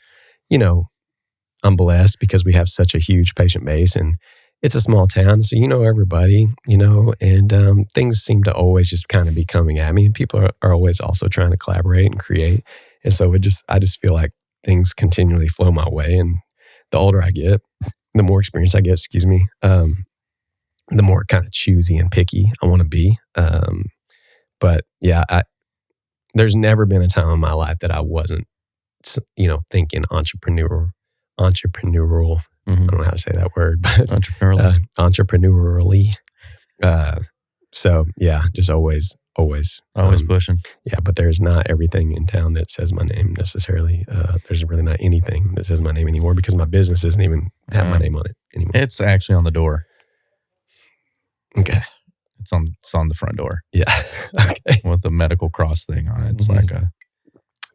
blessed because we have such a huge patient base and it's a small town. So, everybody, and things seem to always just kind of be coming at me. And people are always also trying to collaborate and create. And so I just feel like things continually flow my way. And the older I get, the more experience I get, the more kind of choosy and picky I want to be. But yeah, there's never been a time in my life that I wasn't, thinking entrepreneurial. I don't know how to say that word, but entrepreneurially. So yeah, just always pushing. Yeah, but there's not everything in town that says my name necessarily. There's really not anything that says my name anymore because my business doesn't even have my name on it anymore. It's actually on the door. Okay. It's on the front door. Yeah. Okay. With the medical cross thing on it. It's like a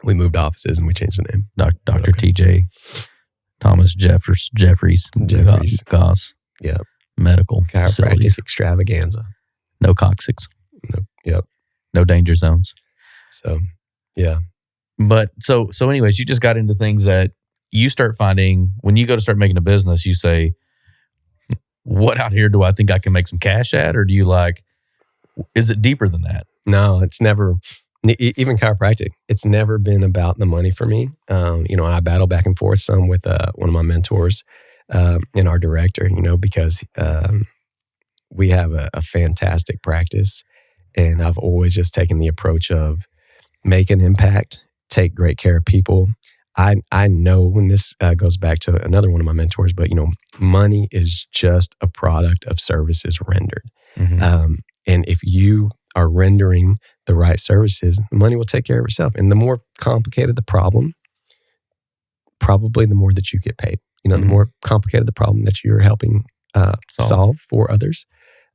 We moved offices and we changed the name. Dr. TJ Thomas Jeffries. Goss. Yeah. Medical Chiropractic facilities. extravaganza. No coccyx. No, yep. No danger zones. So, yeah. But so anyways, you just got into things that you start finding when you go to start making a business, you say, what out here do I think I can make some cash at? Or do you is it deeper than that? No, it's never, even chiropractic, it's never been about the money for me. I battle back and forth some with one of my mentors and our director, because we have a fantastic practice. And I've always just taken the approach of make an impact, take great care of people. I know when this goes back to another one of my mentors, but money is just a product of services rendered. Mm-hmm. And if you are rendering the right services, the money will take care of itself. And the more complicated the problem, probably the more that you get paid. The more complicated the problem that you're helping solve for others,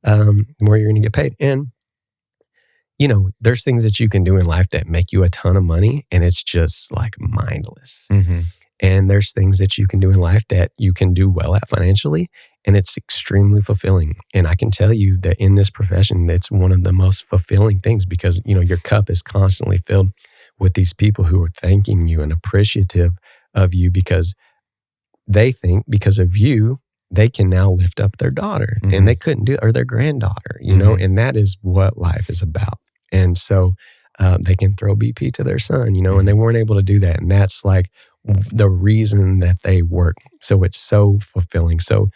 the more you're going to get paid. And there's things that you can do in life that make you a ton of money and it's just like mindless. Mm-hmm. And there's things that you can do in life that you can do well at financially and it's extremely fulfilling. And I can tell you that in this profession, it's one of the most fulfilling things because, your cup is constantly filled with these people who are thanking you and appreciative of you because they think because of you, they can now lift up their daughter and they couldn't do, or their granddaughter, and that is what life is about. And so they can throw BP to their son, and they weren't able to do that. And that's like the reason that they work. So it's so fulfilling. So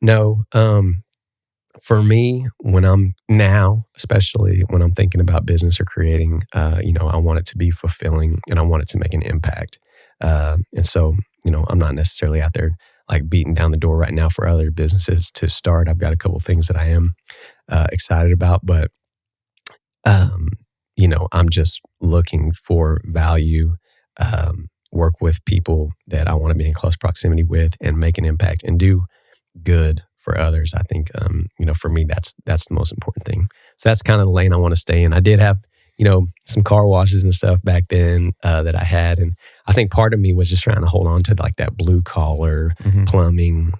no, for me, when I'm now, especially when I'm thinking about business or creating, I want it to be fulfilling and I want it to make an impact. And so, I'm not necessarily out there like beating down the door right now for other businesses to start. I've got a couple of things that I am excited about, but I'm just looking for value, work with people that I want to be in close proximity with and make an impact and do good for others. I think, for me, that's the most important thing. So that's kind of the lane I want to stay in. I did have, some car washes and stuff back then that I had. And I think part of me was just trying to hold on to like that blue collar plumbing,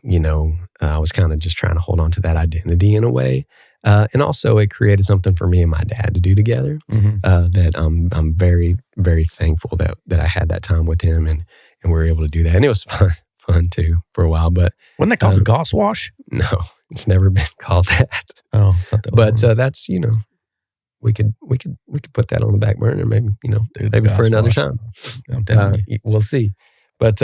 I was kind of just trying to hold on to that identity in a way. And also it created something for me and my dad to do together that I'm very, very thankful that I had that time with him and we were able to do that. And it was fun too for a while, but. Wasn't that called the Goss wash? No, it's never been called that. Oh, I thought that was but that's, we could put that on the back burner maybe, maybe for another time. I'm telling you. We'll see. But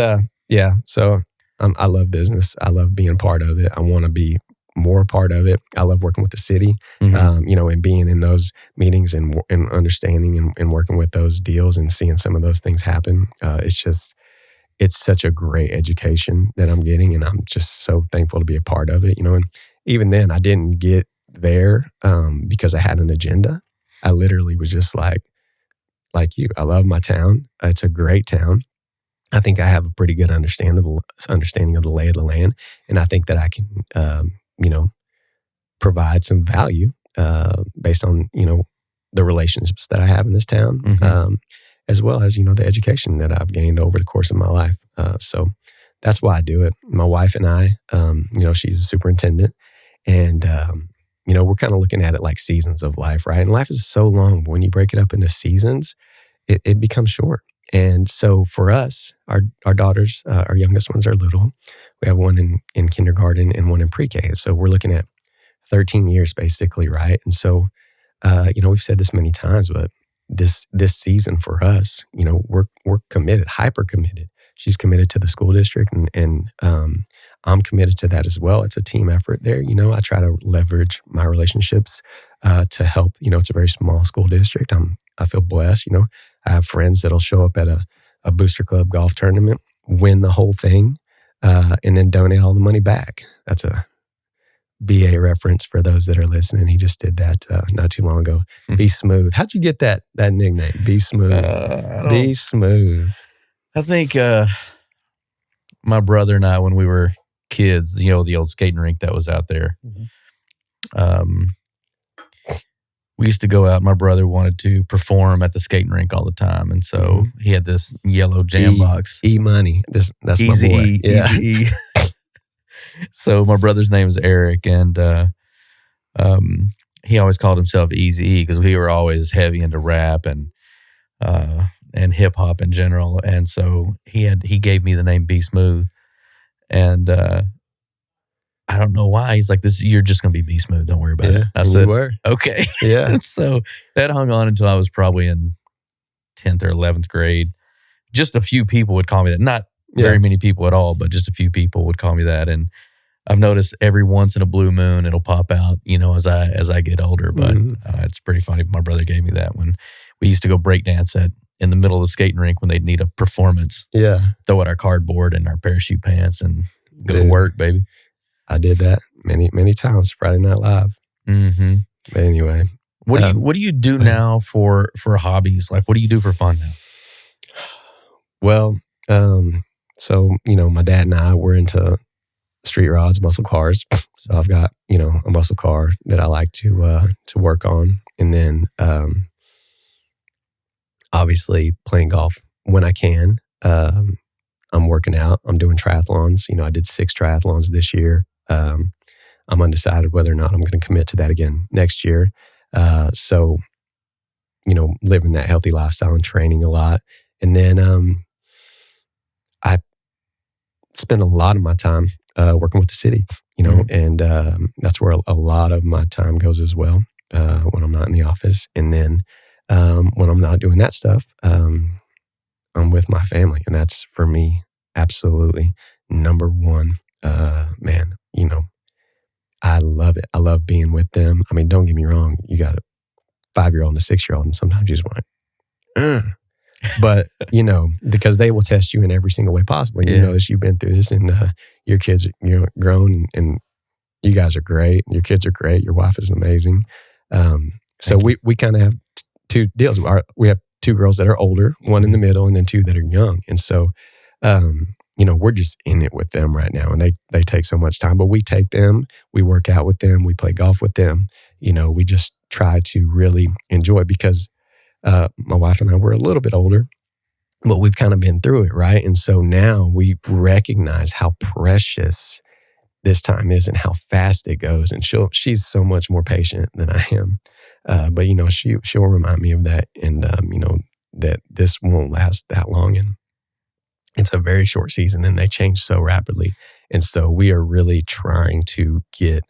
yeah, so I love business. I love being part of it. I want to be more a part of it. I love working with the city, and being in those meetings and understanding and working with those deals and seeing some of those things happen. It's such a great education that I'm getting, and I'm just so thankful to be a part of it. And even then, I didn't get there because I had an agenda. I literally was just like you. I love my town. It's a great town. I think I have a pretty good understanding of the lay of the land, and I think that I can, provide some value based on the relationships that I have in this town, as well as the education that I've gained over the course of my life. So that's why I do it. My wife and I, she's a superintendent, and we're kind of looking at it like seasons of life, right? And life is so long, but when you break it up into seasons, it becomes short. And so for us, our daughters, our youngest ones are little. We have one in kindergarten and one in pre-K. So we're looking at 13 years basically, right? And so, we've said this many times, but this season for us, we're committed, hyper committed. She's committed to the school district and I'm committed to that as well. It's a team effort there. I try to leverage my relationships to help. It's a very small school district. I feel blessed. I have friends that'll show up at a booster club golf tournament, win the whole thing, and then donate all the money back. That's a BA reference for those that are listening. He just did that not too long ago. Be Smooth. How'd you get that nickname? Be Smooth. Be Smooth. I think my brother and I, when we were kids, the old skating rink that was out there, we used to go out. My brother wanted to perform at the skating rink all the time. And so he had this yellow jam box. E-Money. That's Easy my boy. E. Yeah. Easy E. So my brother's name is Eric, and he always called himself Easy E because we were always heavy into rap and hip hop in general. And so he gave me the name Be Smooth. And I don't know why. He's like, you're just going to be Smooth. Don't worry about it. I said, you were. okay. Yeah. So that hung on until I was probably in 10th or 11th grade. Just a few people would call me that. Not very many people at all, but just a few people would call me that. And I've noticed every once in a blue moon, it'll pop out, as I get older. But it's pretty funny. My brother gave me that when we used to go break dance in the middle of the skating rink when they'd need a performance. Yeah. Throw out our cardboard and our parachute pants and go to work, baby. I did that many, many times. Friday Night Live. Mm-hmm. But anyway, what do you do now for hobbies? Like, what do you do for fun now? Well, so my dad and I were into street rods, muscle cars. So I've got a muscle car that I like to work on, and then obviously playing golf when I can. I'm working out. I'm doing triathlons. I did 6 triathlons this year. I'm undecided whether or not I'm going to commit to that again next year. So, living that healthy lifestyle and training a lot. And then I spend a lot of my time working with the city, and that's where a lot of my time goes as well when I'm not in the office. And then when I'm not doing that stuff, I'm with my family. And that's, for me, absolutely number one. Man, I love it. I love being with them. I mean, don't get me wrong. You got a 5-year-old and a 6-year-old, and sometimes you just want but, because they will test you in every single way possible. You know this, you've been through this, and your kids, grown, and you guys are great. Your kids are great. Your wife is amazing. So we kind of have 2 deals. We have 2 girls that are older, one in the middle, and then 2 that are young. And so, we're just in it with them right now, and they take so much time. But we take them, we work out with them, we play golf with them. We just try to really enjoy, because my wife and I were a little bit older, but we've kind of been through it, right? And so now we recognize how precious this time is and how fast it goes. And she's so much more patient than I am. But she'll remind me of that, and that this won't last that long, and it's a very short season, and they change so rapidly. And so we are really trying to get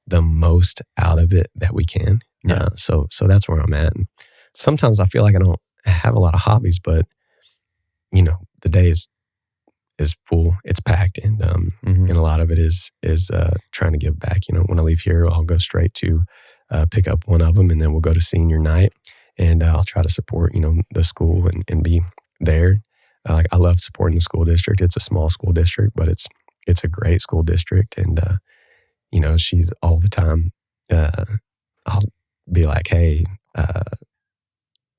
the most out of it that we can. Yeah. So that's where I'm at. And sometimes I feel like I don't have a lot of hobbies, but the day is full, it's packed, and and a lot of it is trying to give back. When I leave here, I'll go straight to pick up one of them, and then we'll go to senior night, and I'll try to support the school and be there. I love supporting the school district. It's a small school district, but it's a great school district, and she's all the time. I'll be like, hey,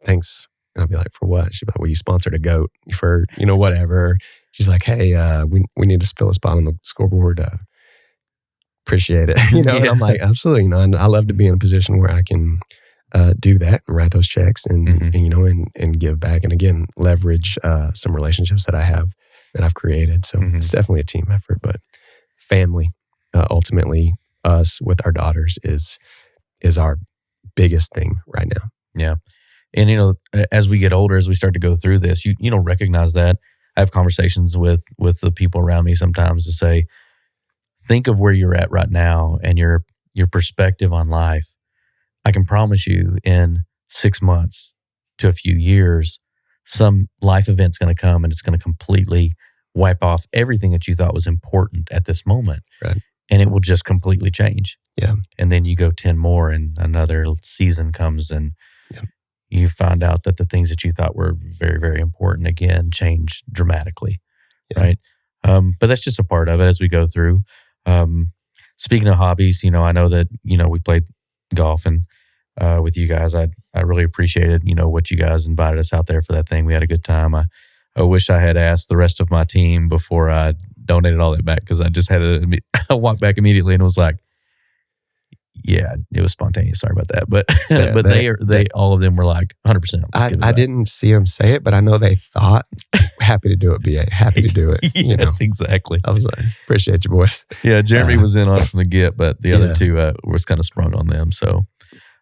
thanks. And I'll be like, for what? She'll be like, well, you sponsored a goat for, whatever. She's like, hey, we need to fill a spot on the scoreboard. Appreciate it. And I'm like, absolutely. And I love to be in a position where I can do that and write those checks and and give back. And again, leverage some relationships that I have that I've created. So it's definitely a team effort, but family, ultimately us with our daughters is our biggest thing right now. Yeah. And, as we get older, as we start to go through this, you recognize that. I have conversations with the people around me sometimes to say, think of where you're at right now and your perspective on life. I can promise you in 6 months to a few years, some life event's going to come and it's going to completely wipe off everything that you thought was important at this moment. Right. And it will just completely change. Yeah. And then you go 10 more and another season comes and you find out that the things that you thought were very, very important again change dramatically. Yeah. Right. But that's just a part of it as we go through. Speaking of hobbies, I know that, we played golf and with you guys, I really appreciated, what you guys invited us out there for that thing. We had a good time. I wish I had asked the rest of my team before I donated all that back, because I just had to walk back immediately and was like, Yeah, it was spontaneous. Sorry about that, but Yeah, but they all of them were like 100%. I didn't see them say it, but I know they thought, "Happy to do it, BA. Happy to do it." Yes, exactly. I was like, "Appreciate you, boys." Yeah, Jeremy was in on it from the get, but the other two was kind of sprung on them. So,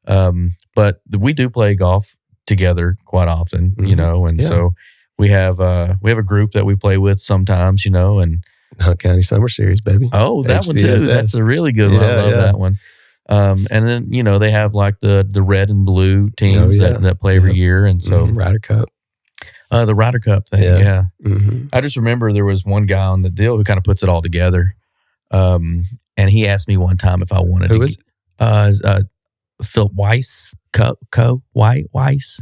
but we do play golf together quite often, and so we have a group that we play with sometimes, and Hunt County Summer Series, baby. Oh, that HCSS. one too. That's a really good one. I love that one. And then they have like the red and blue teams that play every year, and so Ryder Cup. The Ryder Cup thing. Yeah. Mm-hmm. I just remember there was one guy on the deal who kind of puts it all together. And he asked me one time if I wanted Who is Phil Weiss, Weiss.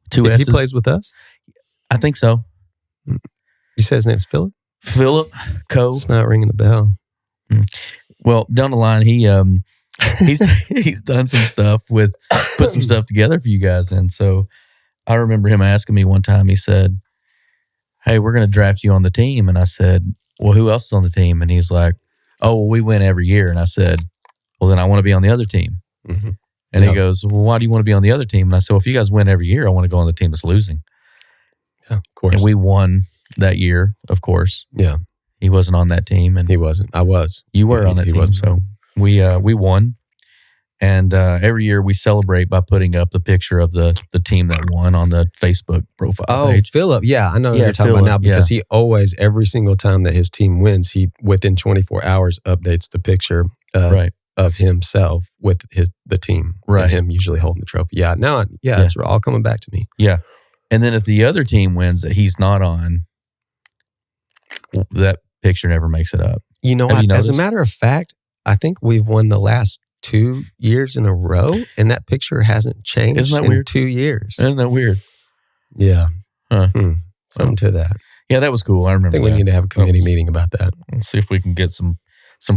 Two S's. He plays with us? I think so. You said his name's Philip? Philip Co. It's not ringing a bell. Well, down the line, he's done some stuff put some stuff together for you guys. And so I remember him asking me one time, he said, "Hey, we're going to draft you on the team." And I said, "Well, who else is on the team?" And he's like, "Oh, well, we win every year." And I said, "Well, then I want to be on the other team." Mm-hmm. And he goes, "Well, why do you want to be on the other team?" And I said, "Well, if you guys win every year, I want to go on the team that's losing." Yeah, of course. And we won that year, of course. Yeah. He wasn't on that team. And he wasn't. I was. You were on that team. So we won. And every year we celebrate by putting up the picture of the team that won on the Facebook profile page. Philip. Yeah, I know what you're talking about now because he always, every single time that his team wins, he within 24 hours updates the picture of himself with the team. Right. And him usually holding the trophy. Yeah. Now, it's all coming back to me. Yeah. And then if the other team wins that he's not on, that picture never makes it up. As a matter of fact, I think we've won the last 2 years in a row, and that picture hasn't changed. Isn't that weird? 2 years. Isn't that weird? Yeah. Huh. Something to that. Yeah, that was cool. I remember. I think we need to have a committee meeting about that. Let's see if we can get some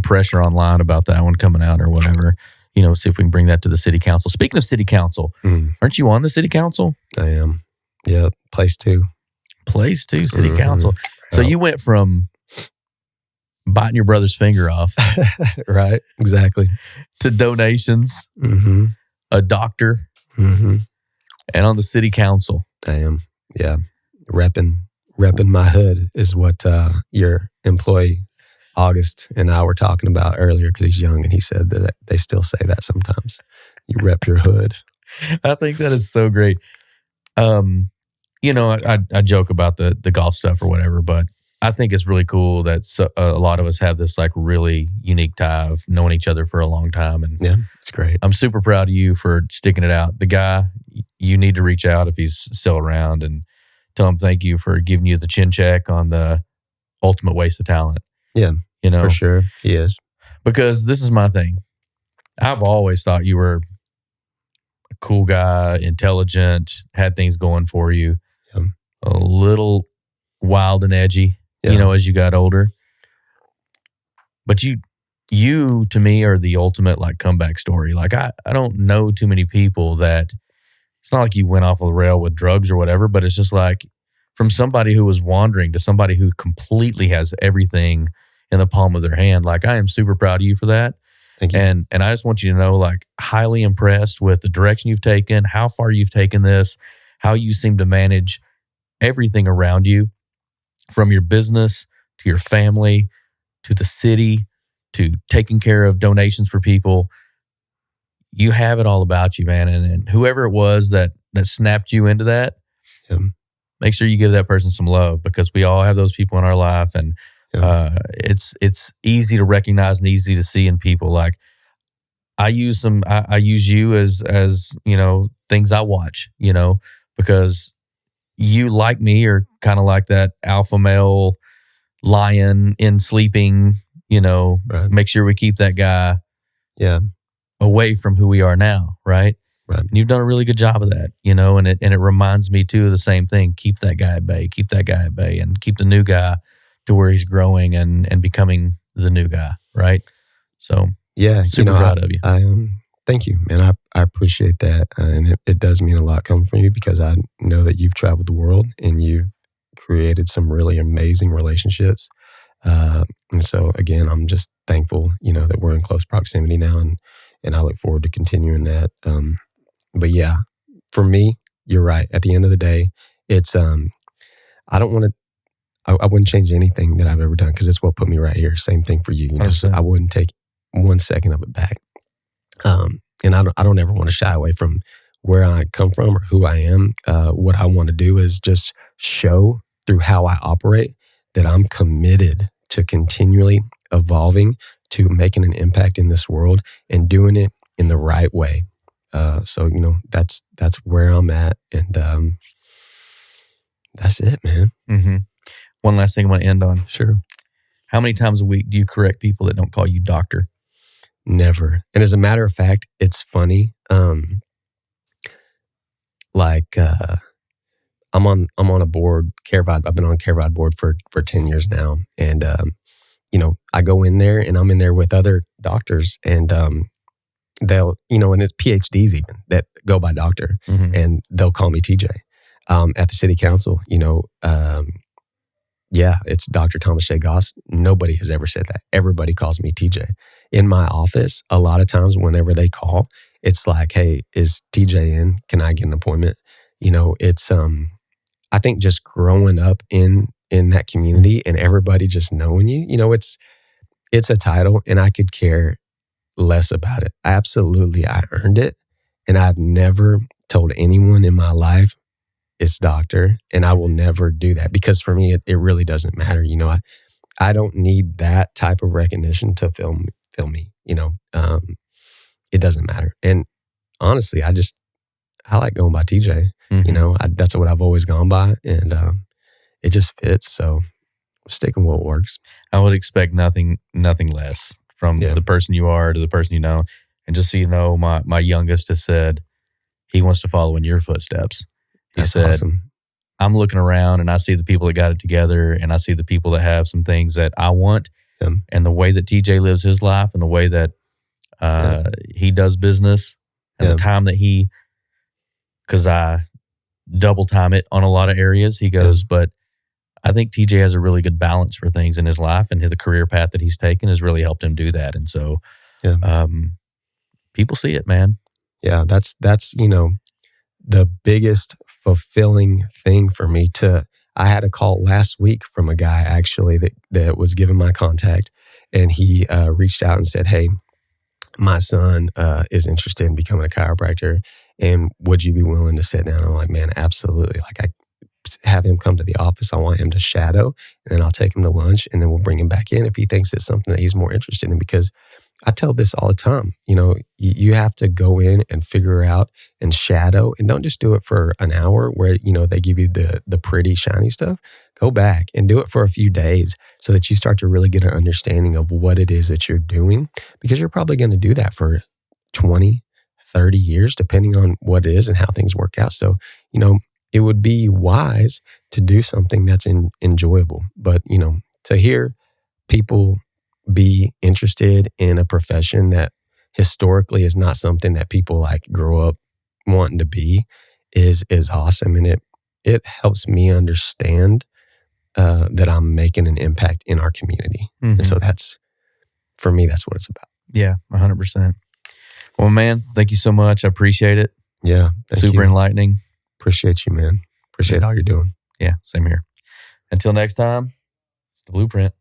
pressure online about that one coming out or whatever. See if we can bring that to the city council. Speaking of city council, aren't you on the city council? I am. Yeah, place 2. Place 2, city council. So you went from biting your brother's finger off. Right, exactly. To donations, a doctor, and on the city council. I am, yeah. Repping my hood is what your employee, August, and I were talking about earlier because he's young and he said that they still say that sometimes. You rep your hood. I think that is so great. I joke about the golf stuff or whatever, but I think it's really cool that a lot of us have this like really unique tie of knowing each other for a long time. And yeah, it's great. I'm super proud of you for sticking it out. The guy, you need to reach out if he's still around and tell him thank you for giving you the chin check on the ultimate waste of talent. Yeah, for sure. He is. Because this is my thing. I've always thought you were a cool guy, intelligent, had things going for you, a little wild and edgy. As you got older. But you to me are the ultimate like comeback story. Like I don't know too many people that it's not like you went off the rail with drugs or whatever, but it's just like from somebody who was wandering to somebody who completely has everything in the palm of their hand. Like I am super proud of you for that. Thank you. And I just want you to know, like, highly impressed with the direction you've taken, how far you've taken this, how you seem to manage everything around you. From your business to your family to the city to taking care of donations for people, you have it all about you, man. And whoever it was that snapped you into that, make sure you give that person some love because we all have those people in our life, and it's easy to recognize and easy to see in people. Like I use you as things I watch, because you, like me, are kind of like that alpha male lion in sleeping, right. Make sure we keep that guy away from who we are now, right? Right. And you've done a really good job of that, and it reminds me too of the same thing. Keep that guy at bay, and keep the new guy to where he's growing and becoming the new guy, right? So super proud of you. Thank you, man. I appreciate that. And it does mean a lot coming from you because I know that you've traveled the world and you've created some really amazing relationships. And so, again, I'm just thankful, that we're in close proximity now and I look forward to continuing that. But yeah, for me, you're right. At the end of the day, it's I don't want to. I wouldn't change anything that I've ever done because it's what put me right here. Same thing for you. You know, so I wouldn't take 1 second of it back. And I don't ever want to shy away from where I come from or who I am. What I want to do is just show through how I operate that I'm committed to continually evolving, to making an impact in this world and doing it in the right way. So, you know, that's where I'm at. And that's it, man. Mm-hmm. One last thing I want to end on. Sure. How many times a week do you correct people that don't call you doctor? Never. And as a matter of fact, it's funny. I'm on a board, CareVod. I've been on CareVod board for 10 years now. And, you know, I go in there and I'm in there with other doctors and they'll, you know, and it's PhDs even that go by doctor and they'll call me TJ. At the city council, you know, yeah, it's Dr. Thomas J. Goss. Nobody has ever said that. Everybody calls me TJ. In my office, a lot of times whenever they call, it's like, hey, is TJ in? Can I get an appointment? You know, it's, I think just growing up in that community and everybody just knowing you know, it's a title and I could care less about it. Absolutely, I earned it. And I've never told anyone in my life it's doctor, and I will never do that because for me, it really doesn't matter. You know, I don't need that type of recognition to feel me, you know, it doesn't matter. And honestly, I like going by TJ, you know, that's what I've always gone by and it just fits. So I'm sticking with what works. I would expect nothing less from the person you are to the person you know. And just so you know, my youngest has said he wants to follow in your footsteps. He said, awesome. I'm looking around and I see the people that got it together and I see the people that have some things that I want and the way that TJ lives his life and the way that he does business and the time that because I double time it on a lot of areas, he goes, but I think TJ has a really good balance for things in his life and the career path that he's taken has really helped him do that. And so people see it, man. Yeah, that's, you know, the biggest fulfilling thing for me I had a call last week from a guy actually that was given my contact and he reached out and said, hey, my son is interested in becoming a chiropractor and would you be willing to sit down? I'm like, man, absolutely. Like I have him come to the office. I want him to shadow and then I'll take him to lunch and then we'll bring him back in if he thinks it's something that he's more interested in because I tell this all the time, you know, you have to go in and figure out and shadow and don't just do it for an hour where, you know, they give you the pretty shiny stuff. Go back and do it for a few days so that you start to really get an understanding of what it is that you're doing because you're probably going to do that for 20, 30 years, depending on what it is and how things work out. So, you know, it would be wise to do something that's enjoyable. But, you know, to hear people be interested in a profession that historically is not something that people like grow up wanting to be is awesome. And it helps me understand that I'm making an impact in our community. And so for me, that's what it's about. Yeah, 100%. Well, man, thank you so much. I appreciate it. Yeah. Super enlightening. Appreciate you, man. Appreciate all you're doing. Yeah, same here. Until next time, it's The Blueprint.